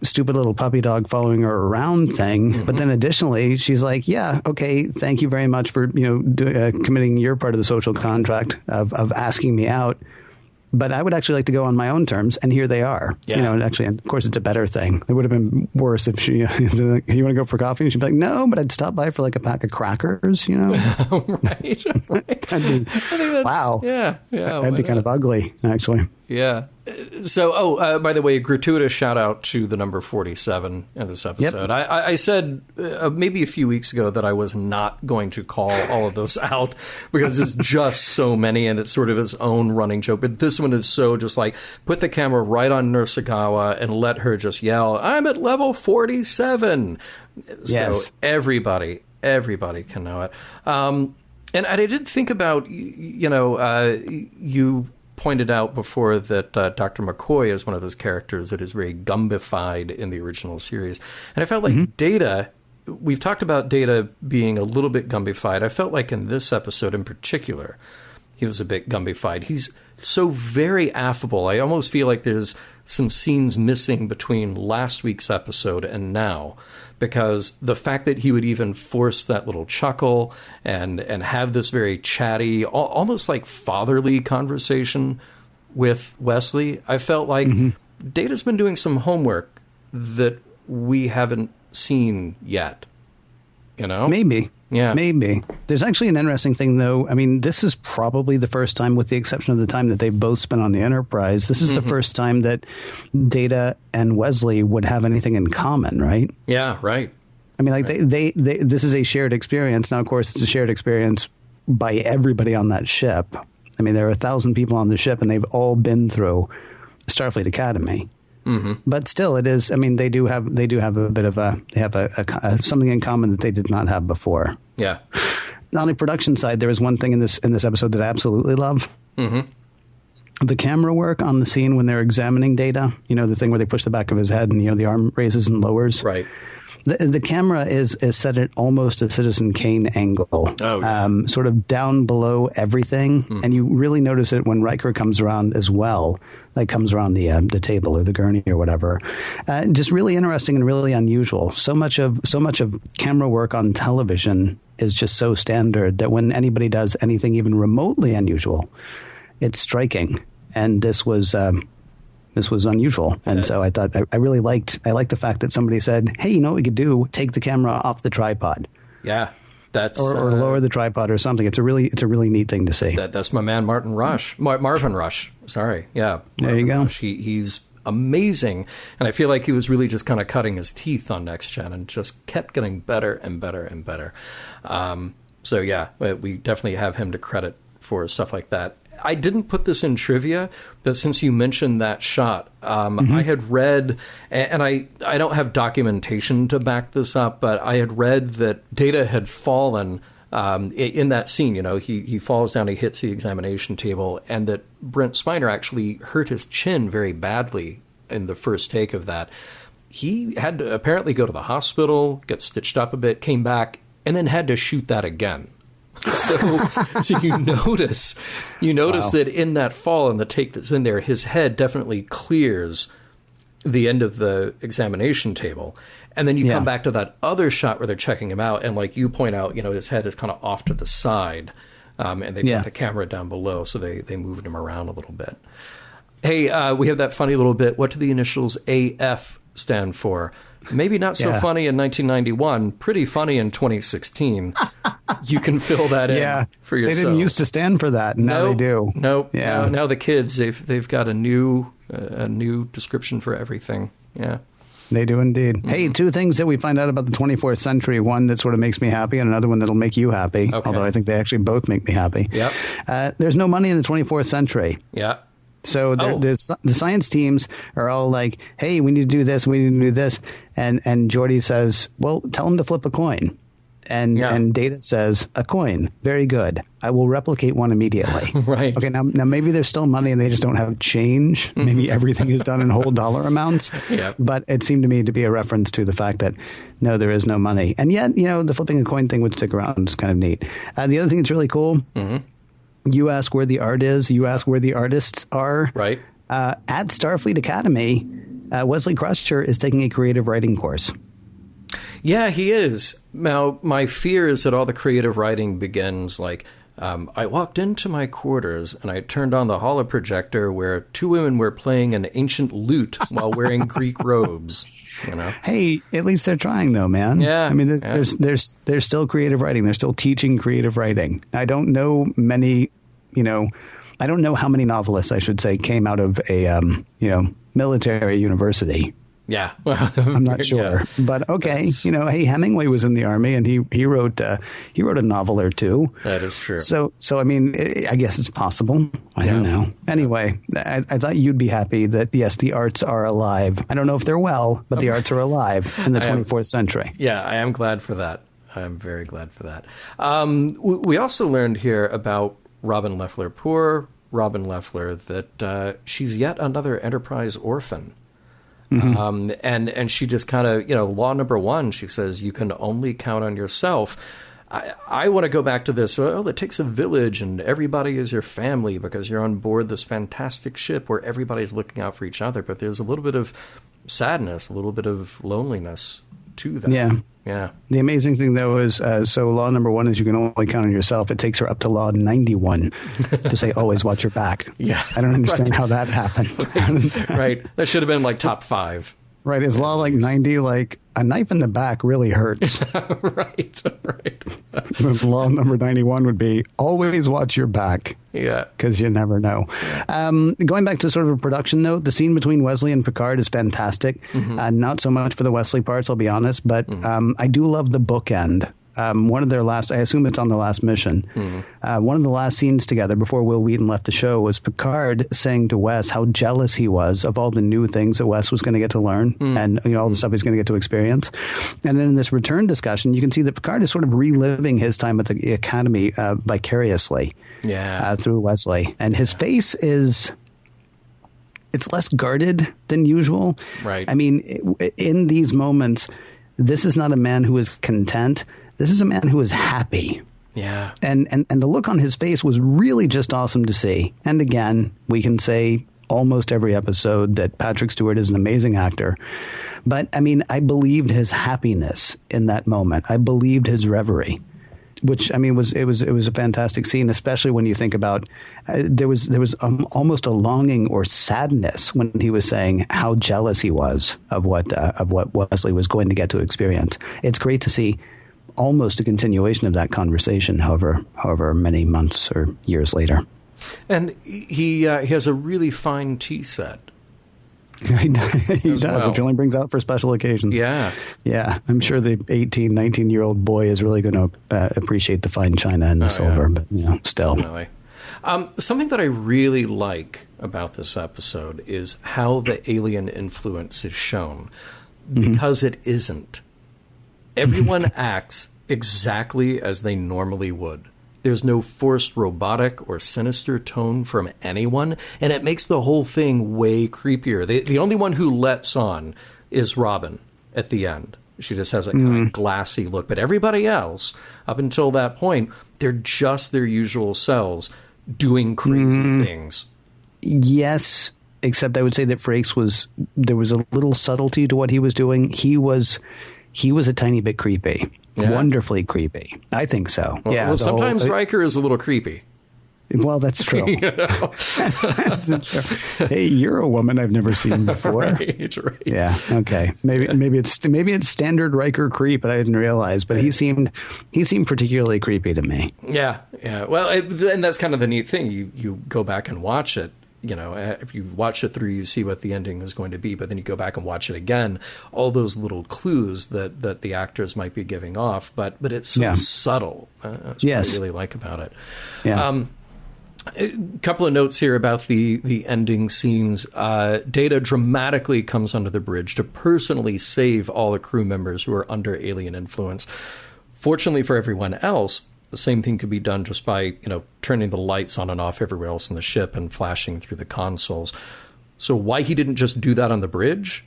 stupid little puppy dog following her around thing. Mm-hmm. But then additionally, she's like, yeah, okay, thank you very much for, committing your part of the social contract of asking me out. But I would actually like to go on my own terms, and here they are. Yeah. And actually, of course, it's a better thing. It would have been worse if she, like, you want to go for coffee? And she'd be like, no, but I'd stop by for a pack of crackers, Right. Wow. Yeah. That'd be kind of ugly, actually. Yeah. So, by the way, gratuitous shout out to the number 47 in this episode. Yep. I said maybe a few weeks ago that I was not going to call all of those out because it's just so many and it's sort of its own running joke. But this one is so just put the camera right on Nursagawa and let her just yell, I'm at level 47. Yes. So everybody can know it. And I did think about, you pointed out before that Dr. McCoy is one of those characters that is very Gumbified in the original series. And I felt like Data, we've talked about Data being a little bit Gumbified. I felt like in this episode in particular, he was a bit Gumbified. He's so very affable. I almost feel like there's some scenes missing between last week's episode and now, because the fact that he would even force that little chuckle and have this very chatty, almost like fatherly conversation with Wesley, I felt like Data's been doing some homework that we haven't seen yet. You know? Maybe. Yeah. Maybe. There's actually an interesting thing, though. I mean, this is probably the first time, with the exception of the time that they've both spent on the Enterprise, this is the first time that Data and Wesley would have anything in common, right? Yeah, right. I mean, like, they this is a shared experience. Now, of course, it's a shared experience by everybody on that ship. I mean, there are 1,000 people on the ship, and they've all been through Starfleet Academy. Mm-hmm. But still, it is. I mean, they do have a bit of a something in common that they did not have before. Yeah. On the production side, there is one thing in this episode that I absolutely love. Mm-hmm. The camera work on the scene when they're examining Data. You know, the thing where they push the back of his head and the arm raises and lowers. Right. The camera is set at almost a Citizen Kane angle, sort of down below everything, and you really notice it when Riker comes around as well, like comes around the table or the gurney or whatever. Just really interesting and really unusual. So much of camera work on television is just so standard that when anybody does anything even remotely unusual, it's striking. And this was unusual. And so I thought I really liked the fact that somebody said, hey, you know what we could do? Take the camera off the tripod. Yeah. That's or lower the tripod or something. It's a really neat thing to see. That's my man Marvin Rush. Sorry. Yeah. There you go. Rush. He's amazing. And I feel like he was really just kind of cutting his teeth on Next Gen and just kept getting better and better and better. So yeah, we definitely have him to credit for stuff like that. I didn't put this in trivia, but since you mentioned that shot, I had read, and I don't have documentation to back this up, but I had read that Data had fallen in that scene. You know, he falls down, he hits the examination table, and that Brent Spiner actually hurt his chin very badly in the first take of that. He had to apparently go to the hospital, get stitched up a bit, came back, and then had to shoot that again. So you notice that in that fall and the take that's in there, his head definitely clears the end of the examination table. And then you come back to that other shot where they're checking him out. And like you point out, his head is kind of off to the side. And they put the camera down below. So they moved him around a little bit. Hey, we have that funny little bit. What do the initials AF stand for? Maybe not so funny in 1991, pretty funny in 2016. You can fill that in for yourself. They didn't used to stand for that, and now they do. Nope. Yeah. Now the kids, they've got a new description for everything. Yeah. They do indeed. Mm-hmm. Hey, two things that we find out about the 24th century. One that sort of makes me happy, and another one that'll make you happy. Okay. Although I think they actually both make me happy. Yep. There's no money in the 24th century. Yeah. So the science teams are all like, hey, we need to do this, we need to do this. And Geordi says, well, tell them to flip a coin. And Data says, a coin. Very good. I will replicate one immediately. Right. Okay, now maybe there's still money and they just don't have change. Maybe everything is done in whole dollar amounts. Yep. But it seemed to me to be a reference to the fact that, no, there is no money. And yet, the flipping a coin thing would stick around. It's kind of neat. The other thing that's really cool, you ask where the art is, you ask where the artists are. Right. At Starfleet Academy, Wesley Crusher is taking a creative writing course. Yeah, he is. Now, my fear is that all the creative writing begins like, I walked into my quarters and I turned on the holoprojector where two women were playing an ancient lute while wearing Greek robes. Hey, at least they're trying, though, man. Yeah. I mean, there's still creative writing. They're still teaching creative writing. I don't know many, I don't know how many novelists, I should say, came out of a, military university. Yeah. I'm not sure. Yeah. But okay, hey, Hemingway was in the Army and he wrote a novel or two. That is true. So I mean, I guess it's possible. I don't know. Anyway, I thought you'd be happy that, yes, the arts are alive. I don't know if they're well, but the arts are alive in the 24th century. Yeah, I am glad for that. I'm very glad for that. We also learned here about Robin Leffler, poor Robin Leffler, that she's yet another Enterprise orphan. Mm-hmm. And she just kind of, law number one, she says, you can only count on yourself. I want to go back to this. Oh, it takes a village and everybody is your family because you're on board this fantastic ship where everybody's looking out for each other. But there's a little bit of sadness, a little bit of loneliness to that. Yeah. Yeah. The amazing thing, though, is so law number one is you can only count on yourself. It takes her up to law 91 to say, always watch your back. Yeah. I don't understand how that happened. Right. That should have been like top 5. Right. Is law like 90? Like a knife in the back really hurts. Right. Law number 91 would be always watch your back. Yeah. Because you never know. Going back to sort of a production note, the scene between Wesley and Picard is fantastic. Not so much for the Wesley parts, I'll be honest, but I do love the bookend. One of their last, I assume it's on the last mission. One of the last scenes together before Will Wheaton left the show was Picard saying to Wes how jealous he was of all the new things that Wes was going to get to learn and all the stuff he's going to get to experience. And then in this return discussion, you can see that Picard is sort of reliving his time at the Academy vicariously through Wesley. And his face it's less guarded than usual. Right. I mean, in these moments, this is not a man who is content. This is a man who is happy. Yeah. And the look on his face was really just awesome to see. And again, we can say almost every episode that Patrick Stewart is an amazing actor. But I mean, I believed his happiness in that moment. I believed his reverie, which I mean it was a fantastic scene, especially when you think about there was almost a longing or sadness when he was saying how jealous he was of what Wesley was going to get to experience. It's great to see almost a continuation of that conversation, however many months or years later. And he has a really fine tea set. He does, which only brings out for special occasions. Yeah. I'm sure the 18, 19-year-old boy is really going to appreciate the fine china and the silver, but still. Definitely. Something that I really like about this episode is how the alien influence is shown, because it isn't. Everyone acts exactly as they normally would. There's no forced robotic or sinister tone from anyone, and it makes the whole thing way creepier. The only one who lets on is Robin at the end. She just has a kind of glassy look. But everybody else, up until that point, they're just their usual selves doing crazy things. Yes, except I would say that Frakes there was a little subtlety to what he was doing. He was a tiny bit creepy. Yeah. Wonderfully creepy. I think so. Well, sometimes Riker is a little creepy. Well, that's true. That's true. Hey, you're a woman I've never seen before. Right. Yeah. Okay. Maybe it's standard Riker creep, but I didn't realize. But he seemed particularly creepy to me. Yeah. Well, and that's kind of the neat thing. You go back and watch it. If you watch it through, you see what the ending is going to be, but then you go back and watch it again, all those little clues that the actors might be giving off, but it's so subtle. That's what I really like about it. Yeah. A couple of notes here about the ending scenes. Data dramatically comes onto the bridge to personally save all the crew members who are under alien influence. Fortunately for everyone else, the same thing could be done just by, turning the lights on and off everywhere else in the ship and flashing through the consoles. So why he didn't just do that on the bridge,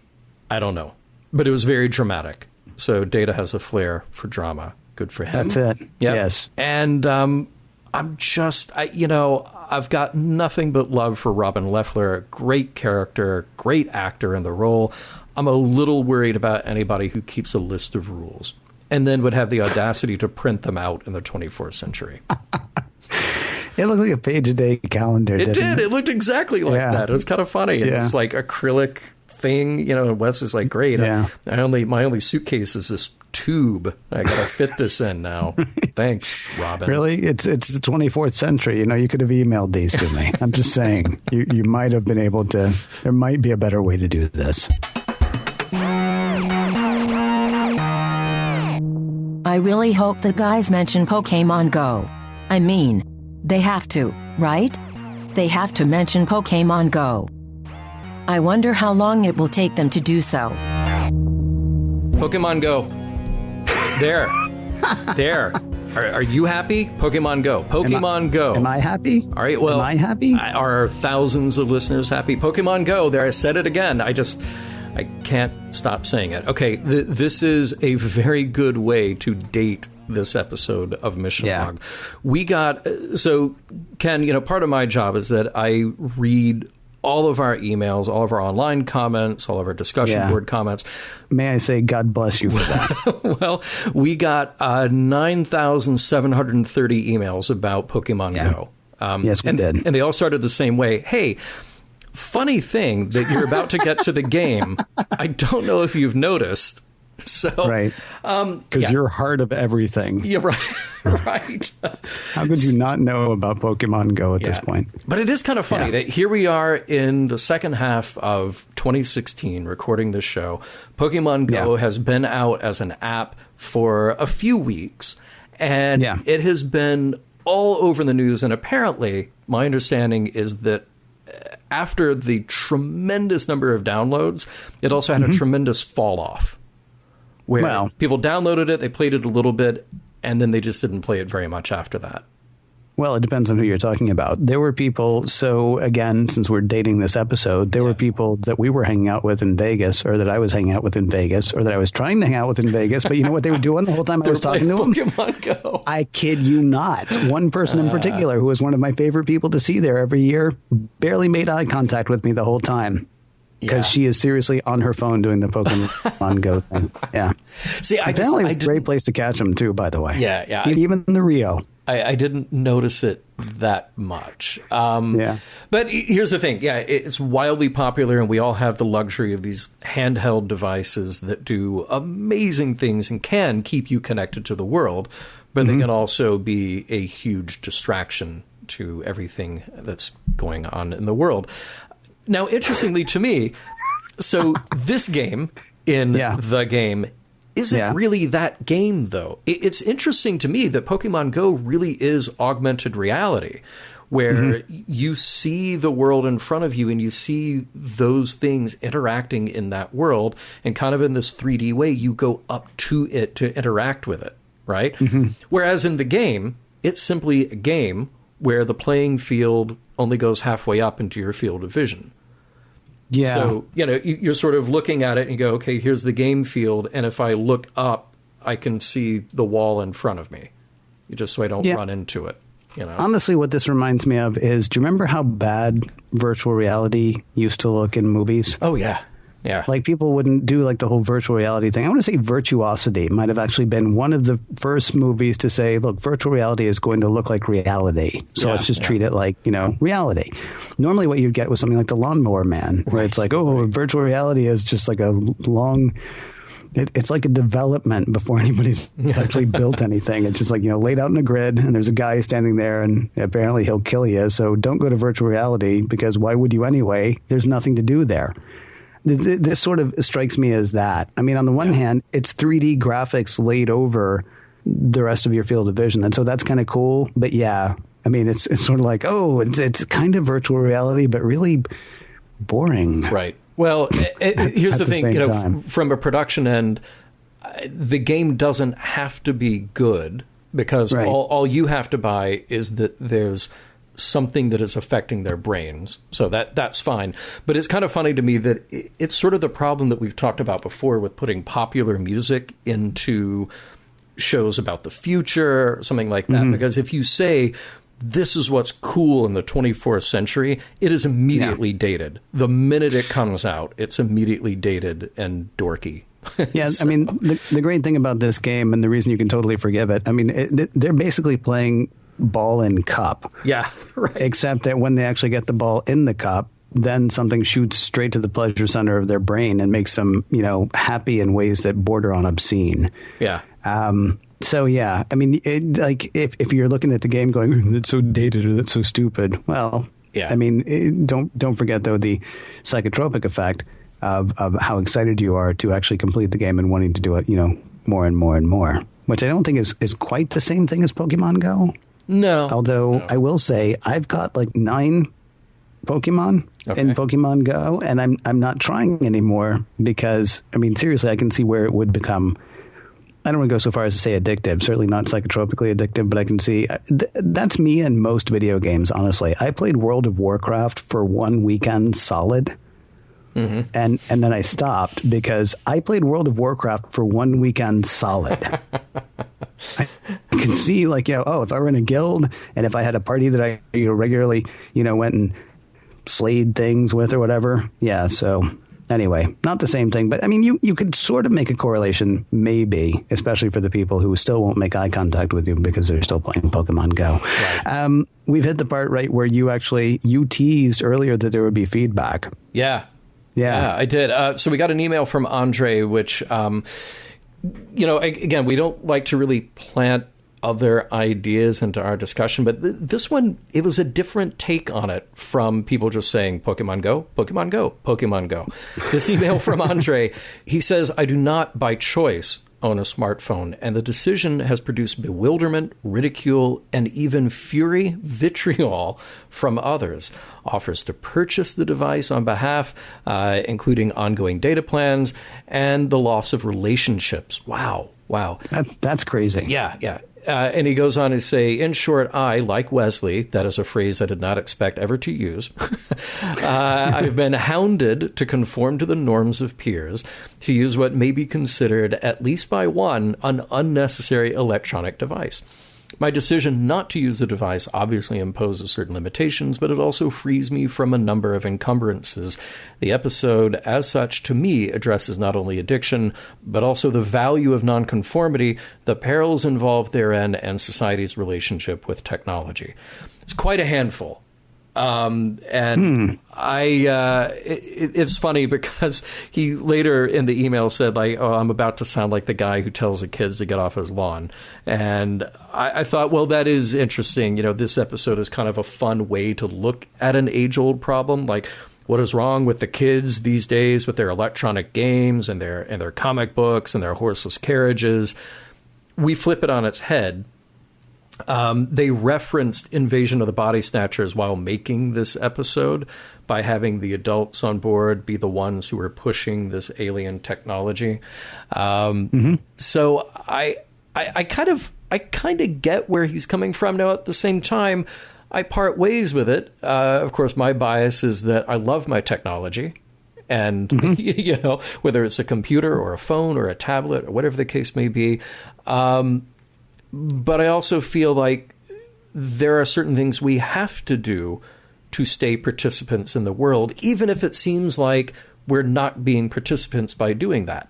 I don't know. But it was very dramatic. So Data has a flair for drama. Good for him. That's it. Yep. Yes. And I've got nothing but love for Robin Leffler. Great character, great actor in the role. I'm a little worried about anybody who keeps a list of rules and then would have the audacity to print them out in the 24th century. It looked like a page-a-day calendar. It did. It looked exactly like that. It was kind of funny. Yeah. It's like acrylic thing. And Wes is like, great. Yeah. My only suitcase is this tube. I got to fit this in now. Thanks, Robin. Really? It's the 24th century. You could have emailed these to me. I'm just saying. You might have been able to. There might be a better way to do this. I really hope the guys mention Pokemon Go. I mean, they have to, right? They have to mention Pokemon Go. I wonder how long it will take them to do so. Pokemon Go. There. Are you happy? Pokemon Go. Pokemon Go. Am I happy? All right, well. Am I happy? Are thousands of listeners happy? Pokemon Go. There, I said it again. I can't stop saying it. Okay, this is a very good way to date this episode of Mission Log. We got, so Ken, part of my job is that I read all of our emails, all of our online comments, all of our discussion board comments. May I say God bless you for that? Well, we got 9,730 emails about Pokemon Go. Yes, we did. And they all started the same way. Hey, funny thing that you're about to get to the game, I don't know if you've noticed. So, right. Because you're heart of everything. Yeah, right. Right. How could you not know about Pokemon Go at this point? But it is kind of funny that here we are in the second half of 2016 recording this show. Pokemon Go has been out as an app for a few weeks, and it has been all over the news. And apparently, my understanding is that after the tremendous number of downloads, it also had a tremendous fall off where people downloaded it, they played it a little bit, and then they just didn't play it very much after that. Well, it depends on who you're talking about. There were people, so again, since we're dating this episode, there were people that we were hanging out with in Vegas, or that I was hanging out with in Vegas, or that I was trying to hang out with in Vegas, but you know what they were doing the whole time I was talking to them? Pokemon Go. I kid you not. One person in particular, who was one of my favorite people to see there every year, barely made eye contact with me the whole time. Because she is seriously on her phone doing the Pokemon Go thing. Yeah. See, apparently it's a great place to catch them, too, by the way. Yeah. Even the Rio. I didn't notice it that much. But here's the thing. Yeah, it's wildly popular, and we all have the luxury of these handheld devices that do amazing things and can keep you connected to the world, but they can also be a huge distraction to everything that's going on in the world. Now, interestingly to me, so this game in the game isn't really that game, though. It's interesting to me that Pokemon Go really is augmented reality, where you see the world in front of you and you see those things interacting in that world, and kind of in this 3D way, you go up to it to interact with it, right? Whereas in the game, it's simply a game where the playing field only goes halfway up into your field of vision. Yeah. So, you're sort of looking at it and you go, okay, here's the game field. And if I look up, I can see the wall in front of me, just so I don't run into it. Honestly, what this reminds me of is, do you remember how bad virtual reality used to look in movies? Oh, yeah. Yeah. Like, people wouldn't do like the whole virtual reality thing. I want to say Virtuosity might have actually been one of the first movies to say, look, virtual reality is going to look like reality. So let's just treat it like, reality. Normally what you'd get was something like The Lawnmower Man, where it's like, virtual reality is just like a long... It's like a development before anybody's actually built anything. It's just like, laid out in a grid, and there's a guy standing there, and apparently he'll kill you. So don't go to virtual reality, because why would you anyway? There's nothing to do there. This sort of strikes me as that. I mean, on the one hand, it's 3D graphics laid over the rest of your field of vision. And so that's kind of cool. But I mean, it's sort of like, it's kind of virtual reality, but really boring. Right. Well, here's the thing, from a production end, the game doesn't have to be good, because all you have to buy is that there's something that is affecting their brains. So that's fine. But it's kind of funny to me that it's sort of the problem that we've talked about before with putting popular music into shows about the future, something like that. Because if you say, this is what's cool in the 24th century, it is immediately dated. The minute it comes out, it's immediately dated and dorky. I mean, the great thing about this game, and the reason you can totally forgive it, I mean, they're basically playing ball in cup. Yeah, right. Except that when they actually get the ball in the cup, then something shoots straight to the pleasure center of their brain and makes them, happy in ways that border on obscene. Yeah. So, I mean, if you're looking at the game going, it's so dated or that's so stupid, well, I mean, don't forget, though, the psychotropic effect of how excited you are to actually complete the game and wanting to do it, more and more and more, which I don't think is quite the same thing as Pokemon Go. No. Although I will say I've got like 9 Pokemon in Pokemon Go, and I'm not trying anymore because, I mean, seriously, I can see where it would become, I don't want to go so far as to say addictive, certainly not psychotropically addictive, but I can see that's me in most video games, honestly. I played World of Warcraft for one weekend solid. And then I stopped because I played World of Warcraft for one weekend solid. I can see, like, if I were in a guild and if I had a party that I regularly, went and slayed things with or whatever. Yeah, so Anyway, not the same thing, but I mean, you could sort of make a correlation, maybe, especially for the people who still won't make eye contact with you because they're still playing Pokemon Go. Right. We've hit the part right where you teased earlier that there would be feedback. Yeah, I did. So we got an email from Andre, which, again, we don't like to really plant other ideas into our discussion, but this one, it was a different take on it from people just saying Pokemon Go, Pokemon Go, Pokemon Go. This email from Andre, he says, I do not by choice own a smartphone, and the decision has produced bewilderment, ridicule, and even fury, vitriol from others. Offers to purchase the device on behalf, including ongoing data plans and the loss of relationships. Wow. That's crazy. Yeah. And he goes on to say, in short, I, like Wesley, that is a phrase I did not expect ever to use, I've been hounded to conform to the norms of peers, to use what may be considered, at least by one, an unnecessary electronic device. My decision not to use the device obviously imposes certain limitations, but it also frees me from a number of encumbrances. The episode, as such, to me, addresses not only addiction, but also the value of nonconformity, the perils involved therein, and society's relationship with technology. It's quite a handful. It's funny because he later in the email said, like, oh, I'm about to sound like the guy who tells the kids to get off his lawn. And I thought, well, that is interesting. This episode is kind of a fun way to look at an age-old problem, like what is wrong with the kids these days with their electronic games and their comic books and their horseless carriages. We flip it on its head. They referenced Invasion of the Body Snatchers while making this episode by having the adults on board be the ones who were pushing this alien technology. So I kind of get where he's coming from. Now, at the same time, I part ways with it. Of course, my bias is that I love my technology. And, whether it's a computer or a phone or a tablet or whatever the case may be. But I also feel like there are certain things we have to do to stay participants in the world, even if it seems like we're not being participants by doing that.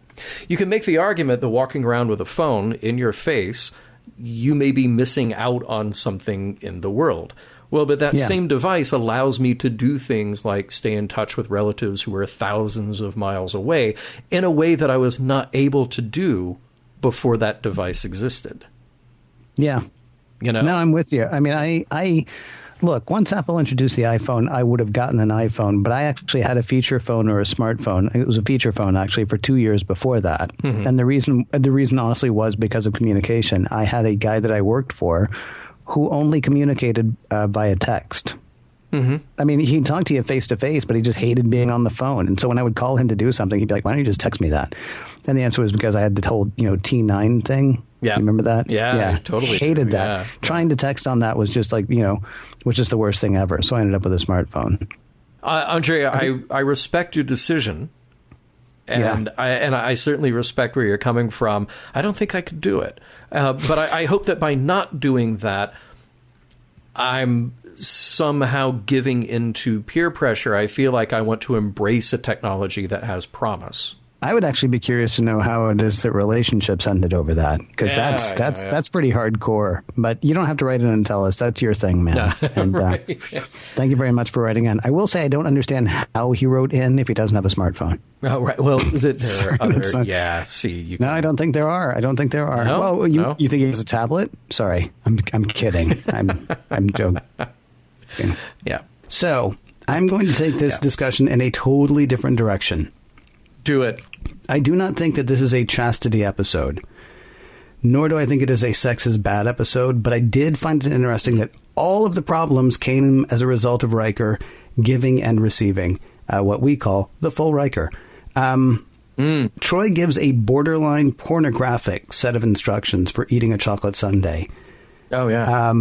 You can make the argument that walking around with a phone in your face, you may be missing out on something in the world. Well, but that same device allows me to do things like stay in touch with relatives who are thousands of miles away in a way that I was not able to do before that device existed. Yeah. No, I'm with you. I mean, I look, once Apple introduced the iPhone, I would have gotten an iPhone, but I actually had a feature phone or a smartphone. It was a feature phone, actually, for 2 years before that. Mm-hmm. And the reason honestly was because of communication. I had a guy that I worked for who only communicated via text. Mm-hmm. I mean, he'd talk to you face to face, but he just hated being on the phone. And so when I would call him to do something, he'd be like, why don't you just text me that? And the answer was because I had the whole, T9 thing. Yeah. You remember that? Yeah, I totally hated that. Yeah. Trying to text on that was just like, was just the worst thing ever. So I ended up with a smartphone. Andre, I respect your decision. And I certainly respect where you're coming from. I don't think I could do it. But I hope that by not doing that, I'm somehow giving into peer pressure. I feel like I want to embrace a technology that has promise. I would actually be curious to know how it is that relationships ended over that, because that's pretty hardcore. But you don't have to write in and tell us. That's your thing, man. And thank you very much for writing in. I will say I don't understand how he wrote in if he doesn't have a smartphone. Oh, right. Well, there are other... see. No, I don't think there are. No? Well, you think he has a tablet? Sorry, I'm kidding. I'm joking. Yeah. So I'm going to take this discussion in a totally different direction. Do it. I do not think that this is a chastity episode, nor do I think it is a sex is bad episode, but I did find it interesting that all of the problems came as a result of Riker giving and receiving what we call the full Riker. Troy gives a borderline pornographic set of instructions for eating a chocolate sundae. Oh, yeah.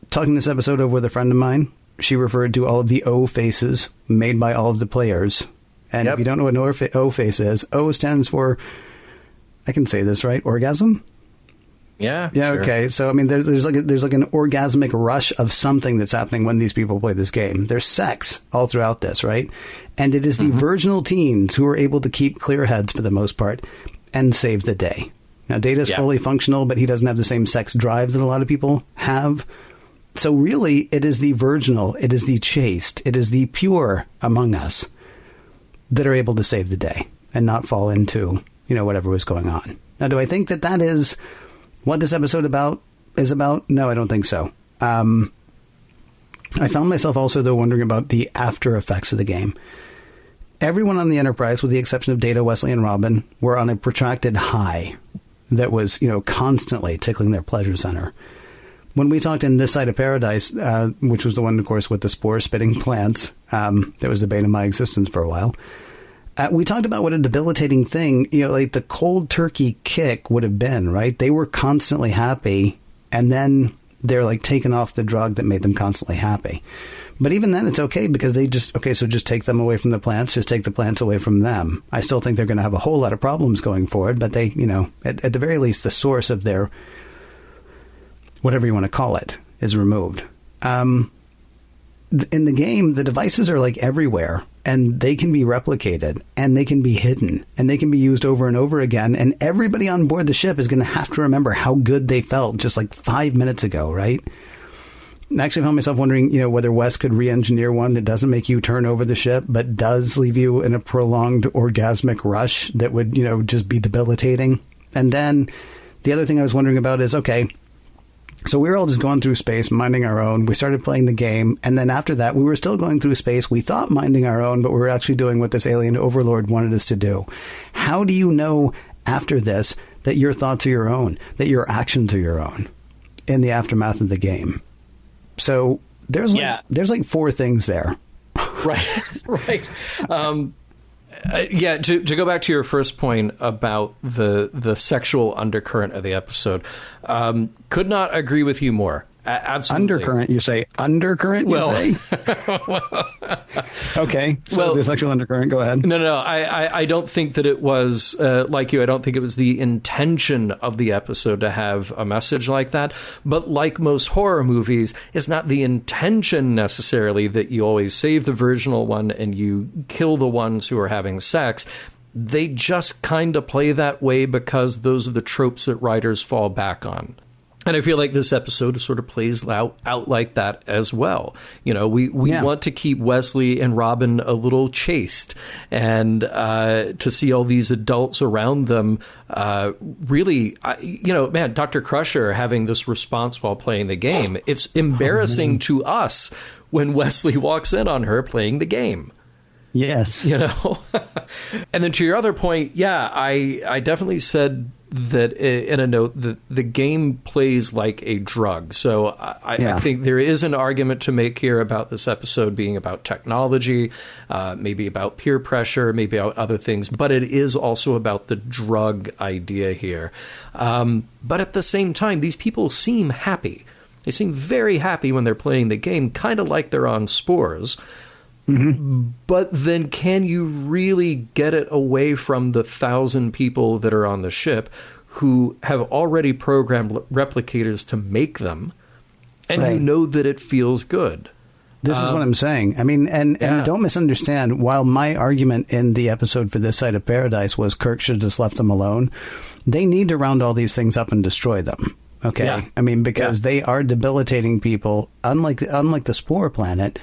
Talking this episode over with a friend of mine, she referred to all of the O faces made by all of the players. And if you don't know what an O face is, O stands for, I can say this right, orgasm? Yeah. Yeah. Sure. Okay. So I mean, there's like an orgasmic rush of something that's happening when these people play this game. There's sex all throughout this, right? And it is the virginal teens who are able to keep clear heads for the most part and save the day. Now, Data's fully functional, but he doesn't have the same sex drive that a lot of people have. So really, it is the virginal, it is the chaste, it is the pure among us that are able to save the day and not fall into, whatever was going on. Now, do I think that is what this episode is about? No, I don't think so. I found myself also, though, wondering about the after effects of the game. Everyone on the Enterprise, with the exception of Data, Wesley, and Robin, were on a protracted high that was, constantly tickling their pleasure center. When we talked in This Side of Paradise, which was the one, of course, with the spore-spitting plants, that was the bane of my existence for a while, we talked about what a debilitating thing, like the cold turkey kick would have been, right? They were constantly happy, and then they're like taken off the drug that made them constantly happy. But even then, it's okay because so just take them away from the plants, just take the plants away from them. I still think they're going to have a whole lot of problems going forward, but they, at the very least, the source of their, whatever you want to call it, is removed. In the game, the devices are like everywhere, and they can be replicated, and they can be hidden, and they can be used over and over again, and everybody on board the ship is going to have to remember how good they felt just like 5 minutes ago, right? I actually found myself wondering, whether Wes could re-engineer one that doesn't make you turn over the ship, but does leave you in a prolonged orgasmic rush that would, just be debilitating. And then the other thing I was wondering about is, okay, so we were all just going through space, minding our own. We started playing the game. And then after that, we were still going through space. We thought minding our own, but we were actually doing what this alien overlord wanted us to do. How do you know after this that your thoughts are your own, that your actions are your own in the aftermath of the game? So there's like four things there. Right. Right. To go back to your first point about the sexual undercurrent of the episode, could not agree with you more. Absolutely. Undercurrent, you say? Undercurrent, you say? Okay. So the sexual undercurrent, go ahead. No. I don't think that it was, like you, I don't think it was the intention of the episode to have a message like that. But like most horror movies, it's not the intention necessarily that you always save the virginal one and you kill the ones who are having sex. They just kind of play that way because those are the tropes that writers fall back on. And I feel like this episode sort of plays out like that as well. We want to keep Wesley and Robin a little chaste, and to see all these adults around them really, man, Dr. Crusher having this response while playing the game, it's embarrassing to us when Wesley walks in on her playing the game. Yes. And then to your other point, I definitely said that in a note that the game plays like a drug. So I think there is an argument to make here about this episode being about technology, maybe about peer pressure, maybe about other things, but it is also about the drug idea here. But at the same time, these people seem happy. They seem very happy when they're playing the game, kind of like they're on spores. Mm-hmm. But then can you really get it away from the 1,000 people that are on the ship who have already programmed replicators to make them, and you know that it feels good? This is what I'm saying. I mean, and don't misunderstand, while my argument in the episode for This Side of Paradise was Kirk should have just left them alone, they need to round all these things up and destroy them. Okay? Yeah. I mean, because they are debilitating people, unlike the Spore Planet.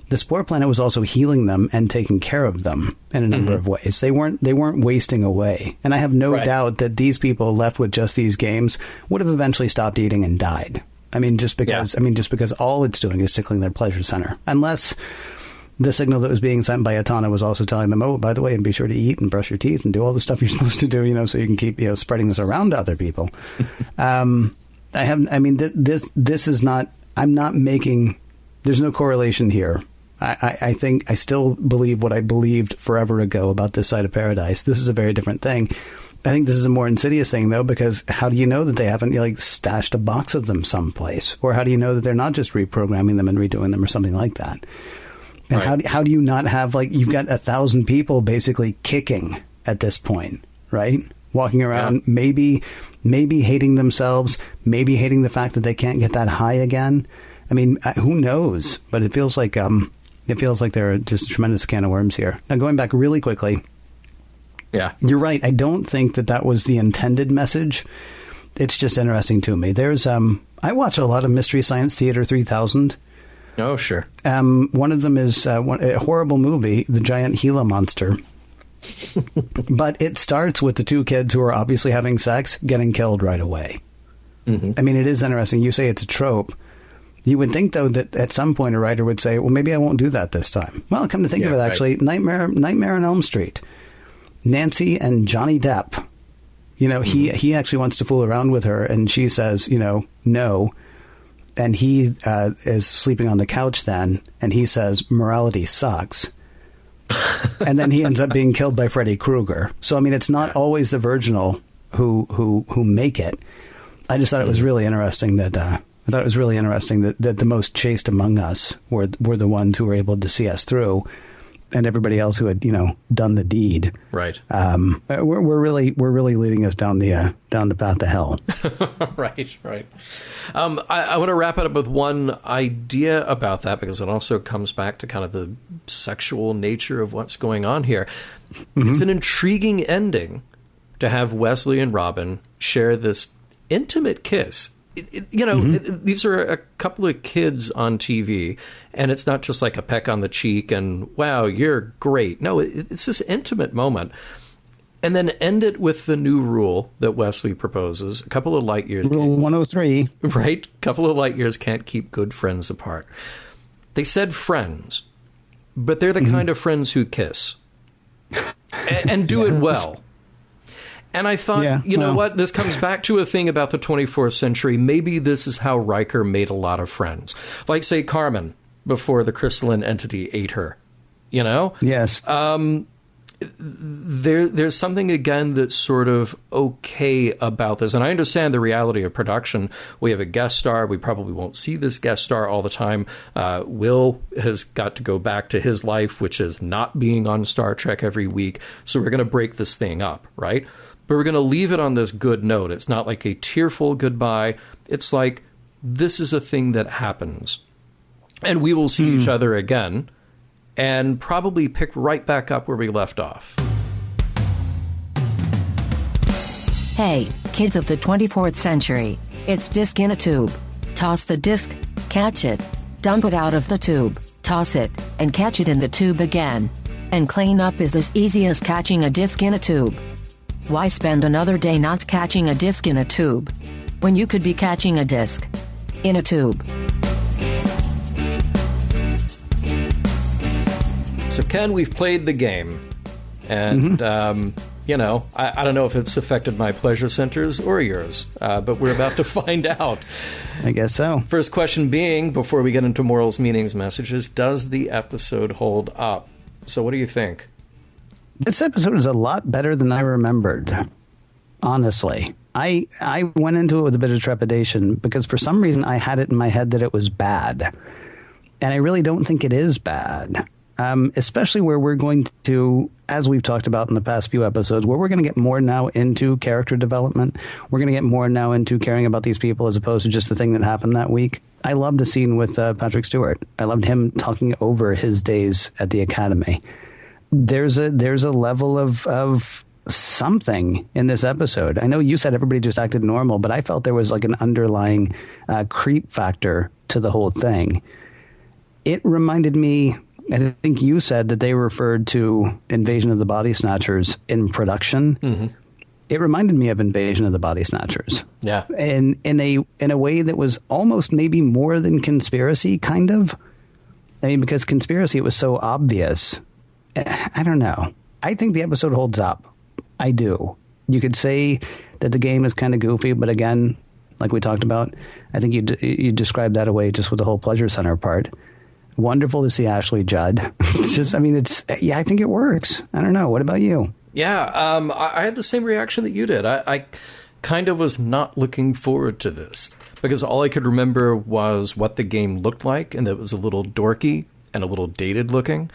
The Spore Planet was also healing them and taking care of them in a number of ways. They weren't wasting away. And I have no doubt that these people left with just these games would have eventually stopped eating and died. I mean, just because all it's doing is tickling their pleasure center. Unless the signal that was being sent by Atana was also telling them, oh, by the way, and be sure to eat and brush your teeth and do all the stuff you're supposed to do, so you can keep, spreading this around to other people. This is not, I'm not making, there's no correlation here. I think I still believe what I believed forever ago about This Side of Paradise. This is a very different thing. I think this is a more insidious thing, though, because how do you know that they haven't stashed a box of them someplace? Or how do you know that they're not just reprogramming them and redoing them or something like that? And how do you not have, you've got 1,000 people basically kicking at this point, right? walking around, maybe hating themselves, maybe hating the fact that they can't get that high again. I mean, who knows? But it feels like there are just a tremendous can of worms here. Now, going back really quickly. Yeah, you're right. I don't think that was the intended message. It's just interesting to me. There's I watch a lot of Mystery Science Theater 3000. Oh, sure. One of them is a horrible movie, The Giant Gila Monster. But it starts with the two kids who are obviously having sex getting killed right away. Mm-hmm. I mean, it is interesting. You say it's a trope. You would think, though, that at some point a writer would say, well, maybe I won't do that this time. Well, come to think of it, actually, right. Nightmare on Elm Street. Nancy and Johnny Depp. You know, he actually wants to fool around with her, and she says, you know, no. And he is sleeping on the couch then, and he says, morality sucks. And then he ends up being killed by Freddy Krueger. So, I mean, it's not always the virginal who make it. I just thought it was really interesting that that the most chaste among us were the ones who were able to see us through. And everybody else who had, you know, done the deed, right? We're really leading us down the path to hell. Right. I want to wrap it up with one idea about that, because it also comes back to kind of the sexual nature of what's going on here. Mm-hmm. It's an intriguing ending to have Wesley and Robin share this intimate kiss. These are a couple of kids on TV, and it's not just like a peck on the cheek and, wow, you're great. No, it's this intimate moment. And then end it with the new rule that Wesley proposes. A couple of light years. Rule 103. Right? A couple of light years can't keep good friends apart. They said friends, but they're the kind of friends who kiss and do it well. And I thought, know what? This comes back to a thing about the 24th century. Maybe this is how Riker made a lot of friends. Like, say, Carmen, before the crystalline entity ate her. You know? Yes. There's something, again, that's sort of okay about this. And I understand the reality of production. We have a guest star. We probably won't see this guest star all the time. Will has got to go back to his life, which is not being on Star Trek every week. So we're going to break this thing up, right? But we're going to leave it on this good note. It's not like a tearful goodbye. It's like, this is a thing that happens. And we will see each other again and probably pick right back up where we left off. Hey, kids of the 24th century. It's disc in a tube. Toss the disc, catch it, dump it out of the tube, toss it, and catch it in the tube again. And clean up is as easy as catching a disc in a tube. Why spend another day not catching a disc in a tube when you could be catching a disc in a tube? So, Ken, we've played the game. And, I don't know if it's affected my pleasure centers or yours, but we're about to find out. I guess so. First question being, before we get into morals, meanings, messages, does the episode hold up? So what do you think? This episode is a lot better than I remembered, honestly. I went into it with a bit of trepidation because for some reason I had it in my head that it was bad. And I really don't think it is bad, especially where we're going to, as we've talked about in the past few episodes, where we're going to get more now into character development. We're going to get more now into caring about these people as opposed to just the thing that happened that week. I loved the scene with Patrick Stewart. I loved him talking over his days at the Academy. There's a level of something in this episode. I know you said everybody just acted normal, but I felt there was like an underlying creep factor to the whole thing. It reminded me, I think you said that they referred to Invasion of the Body Snatchers in production. Mm-hmm. It reminded me of Invasion of the Body Snatchers. Yeah. In a way that was almost maybe more than conspiracy, kind of. I mean, because conspiracy, it was so obvious. I don't know. I think the episode holds up. I do. You could say that the game is kind of goofy, but again, like we talked about, I think you described that away just with the whole pleasure center part. Wonderful to see Ashley Judd. It's just, I mean, I think it works. I don't know. What about you? Yeah, I had the same reaction that you did. I kind of was not looking forward to this because all I could remember was what the game looked like, and it was a little dorky and a little dated looking.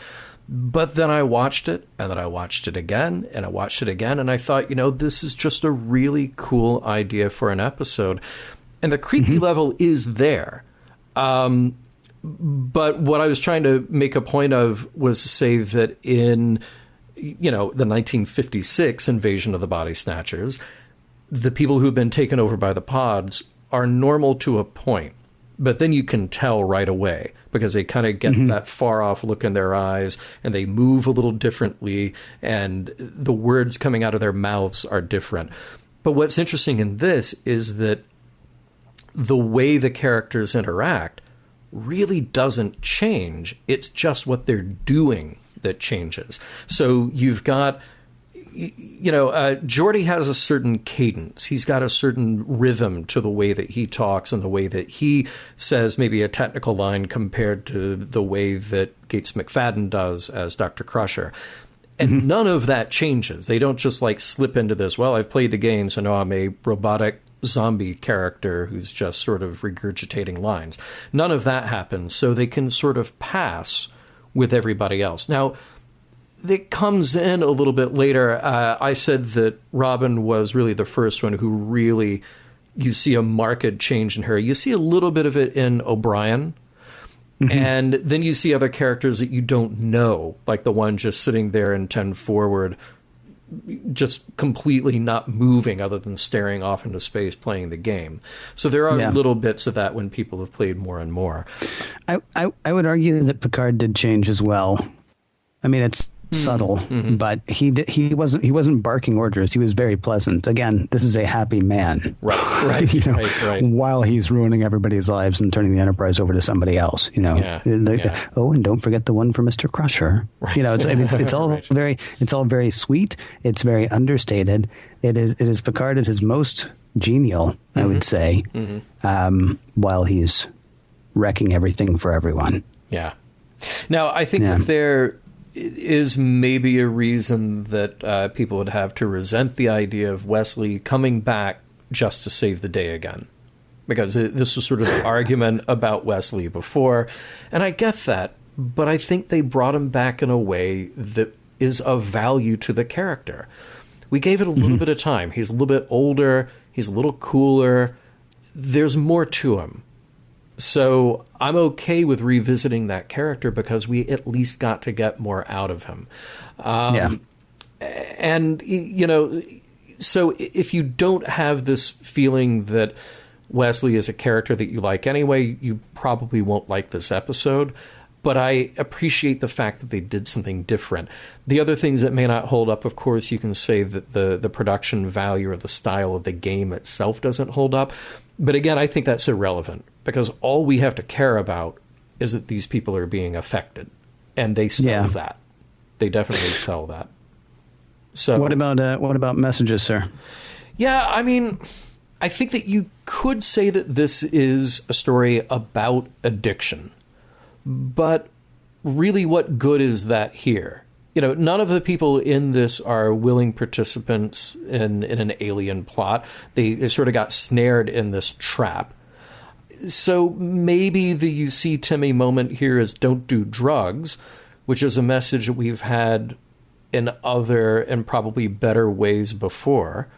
But then I watched it, and then I watched it again, and I watched it again, and I thought, this is just a really cool idea for an episode. And the creepy level is there. But what I was trying to make a point of was to say that in, the 1956 invasion of the Body Snatchers, the people who've been taken over by the pods are normal to a point. But then you can tell right away because they kind of get that far off look in their eyes and they move a little differently and the words coming out of their mouths are different. But what's interesting in this is that the way the characters interact really doesn't change. It's just what they're doing that changes. So you've got... Geordi has a certain cadence. He's got a certain rhythm to the way that he talks and the way that he says maybe a technical line compared to the way that Gates McFadden does as Dr. Crusher. And none of that changes. They don't just slip into this, well, I've played the game, so now I'm a robotic zombie character who's just sort of regurgitating lines. None of that happens. So they can sort of pass with everybody else. Now, it comes in a little bit later. I said that Robin was really the first one who really, you see a marked change in her. You see a little bit of it in O'Brien. And then you see other characters that you don't know, like the one just sitting there in 10 forward, just completely not moving other than staring off into space playing the game. So there are little bits of that when people have played more and more. I would argue that Picard did change as well. I mean, it's subtle, but he wasn't barking orders. He was very pleasant. Again, this is a happy man, right. While he's ruining everybody's lives and turning the Enterprise over to somebody else. Oh, and don't forget the one for Mr. Crusher. Right. It's all it's all very sweet. It's very understated. It is Picard at his most genial, I would say, while he's wrecking everything for everyone. Yeah. Now, I think that there is maybe a reason that people would have to resent the idea of Wesley coming back just to save the day again. Because this was sort of the argument about Wesley before. And I get that, but I think they brought him back in a way that is of value to the character. We gave it a little bit of time. He's a little bit older. He's a little cooler. There's more to him. So I'm okay with revisiting that character because we at least got to get more out of him. And, so if you don't have this feeling that Wesley is a character that you like anyway, you probably won't like this episode. But I appreciate the fact that they did something different. The other things that may not hold up, of course, you can say that the production value or the style of the game itself doesn't hold up. But again, I think that's irrelevant because all we have to care about is that these people are being affected, and they sell that. They definitely sell that. So, what about messages, sir? Yeah, I mean, I think that you could say that this is a story about addiction, but really, what good is that here? None of the people in this are willing participants in an alien plot. They sort of got snared in this trap. So maybe the you see Timmy moment here is don't do drugs, which is a message that we've had in other and probably better ways before.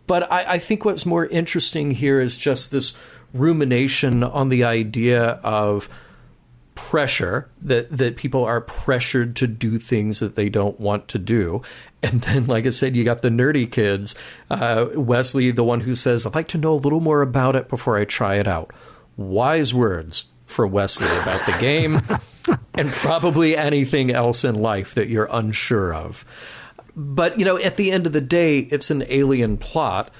But I think what's more interesting here is just this rumination on the idea of pressure, that people are pressured to do things that they don't want to do. And then, like I said, you got the nerdy kids. Wesley, the one who says, I'd like to know a little more about it before I try it out. Wise words for Wesley about the game and probably anything else in life that you're unsure of. But, at the end of the day, it's an alien plot.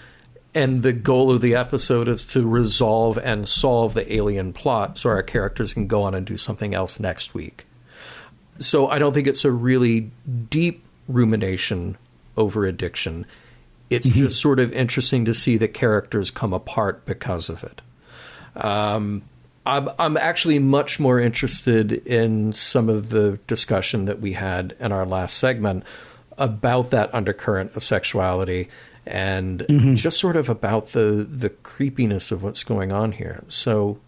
And the goal of the episode is to resolve and solve the alien plot so our characters can go on and do something else next week. So I don't think it's a really deep rumination over addiction. It's just sort of interesting to see the characters come apart because of it. I'm actually much more interested in some of the discussion that we had in our last segment about that undercurrent of sexuality and just sort of about the creepiness of what's going on here. So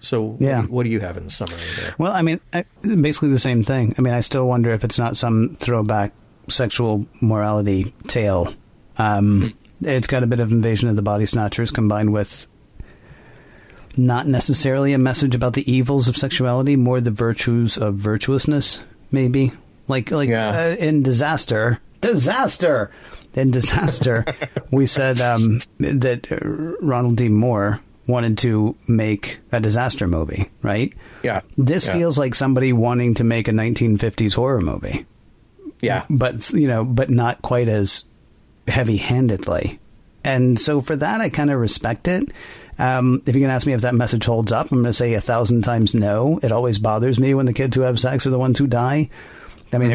So Yeah. what do you have in summary there? Well, I mean, basically the same thing. I mean, I still wonder if it's not some throwback sexual morality tale. It's got a bit of Invasion of the Body Snatchers combined with not necessarily a message about the evils of sexuality, more the virtues of virtuousness, maybe. Like in Disaster, in Disaster, we said that Ronald D. Moore wanted to make a disaster movie, right? Yeah. This feels like somebody wanting to make a 1950s horror movie. Yeah. But, but not quite as heavy-handedly. And so for that, I kind of respect it. If you're going to ask me if that message holds up, I'm going to say 1,000 times no. It always bothers me when the kids who have sex are the ones who die. I mean,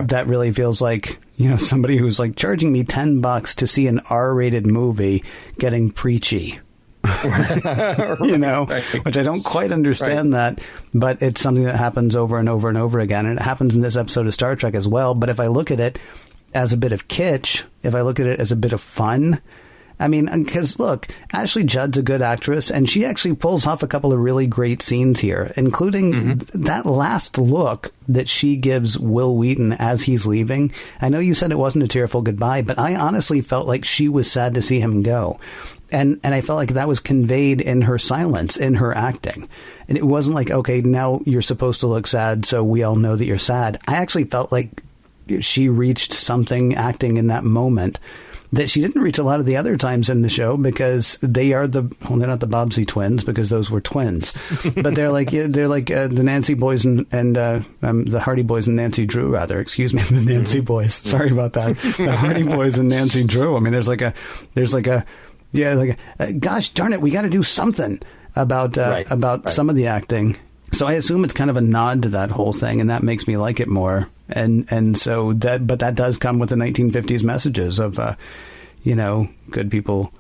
that really feels like, somebody who's like charging me $10 to see an R-rated movie getting preachy. Which I don't quite understand that, but it's something that happens over and over and over again. And it happens in this episode of Star Trek as well. But if I look at it as a bit of kitsch, if I look at it as a bit of fun, I mean, because look, Ashley Judd's a good actress, and she actually pulls off a couple of really great scenes here, including that last look that she gives Will Wheaton as he's leaving. I know you said it wasn't a tearful goodbye, but I honestly felt like she was sad to see him go. And I felt like that was conveyed in her silence, in her acting. And it wasn't like, okay, now you're supposed to look sad, so we all know that you're sad. I actually felt like she reached something acting in that moment that she didn't reach a lot of the other times in the show, because they are they're not the Bobbsey twins, because those were twins, but they're like the Nancy boys and the Hardy Boys and Nancy Drew, rather. Excuse me, the Nancy boys. Sorry about that. The Hardy Boys and Nancy Drew. I mean, there's like gosh darn it, we got to do something about some of the acting. So I assume it's kind of a nod to that whole thing, and that makes me like it more. And so that does come with the 1950s messages of, good people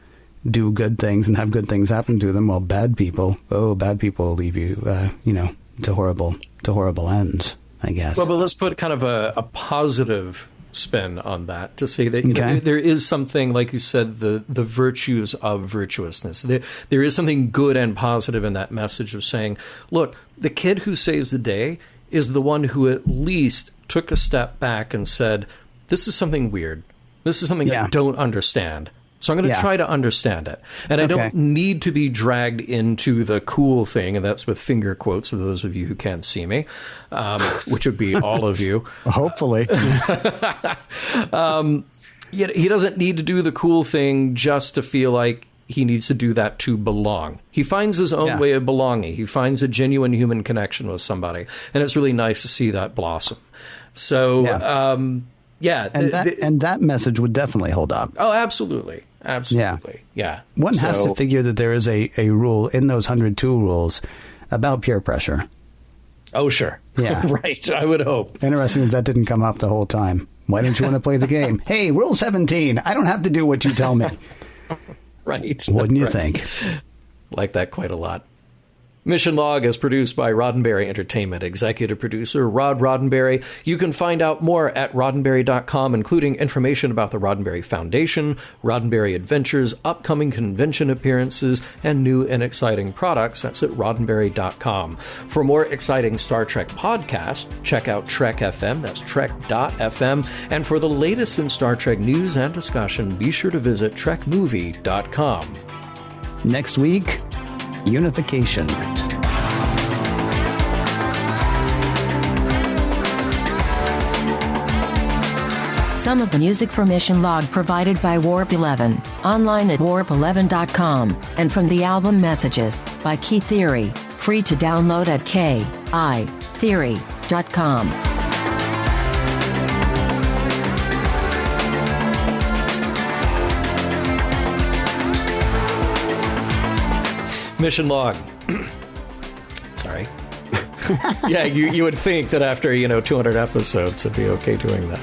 do good things and have good things happen to them, while bad people will leave you, to horrible ends, I guess. Well, but let's put kind of a positive spin on that to say that there is something, like you said, the virtues of virtuousness. There is something good and positive in that message of saying, look, the kid who saves the day is the one who at least took a step back and said, this is something weird. This is something I don't understand. So I'm going to try to understand it. And I don't need to be dragged into the cool thing, and that's with finger quotes for those of you who can't see me, which would be all of you. Hopefully. He doesn't need to do the cool thing just to feel like he needs to do that to belong. He finds his own way of belonging. He finds a genuine human connection with somebody. And it's really nice to see that blossom. So, and that message would definitely hold up. Oh, absolutely. Absolutely. Yeah. One has to figure that there is a rule in those 102 rules about peer pressure. Oh, sure. Yeah. Right. I would hope. Interesting that didn't come up the whole time. Why don't you want to play the game? Hey, rule 17. I don't have to do what you tell me. Right. Wouldn't you think? Like that quite a lot. Mission Log is produced by Roddenberry Entertainment. Executive producer Rod Roddenberry. You can find out more at roddenberry.com, including information about the Roddenberry Foundation, Roddenberry Adventures, upcoming convention appearances, and new and exciting products. That's at roddenberry.com. For more exciting Star Trek podcasts, check out Trek FM. That's trek.fm. And for the latest in Star Trek news and discussion, be sure to visit trekmovie.com. Next week, Unification. Some of the music for Mission Log provided by Warp 11, online at warp11.com, and from the album Messages by Key Theory, free to download at kitheory.com. Mission Log. Sorry. Yeah, you would think that after 200 episodes it'd be okay doing that.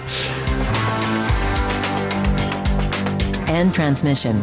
End transmission.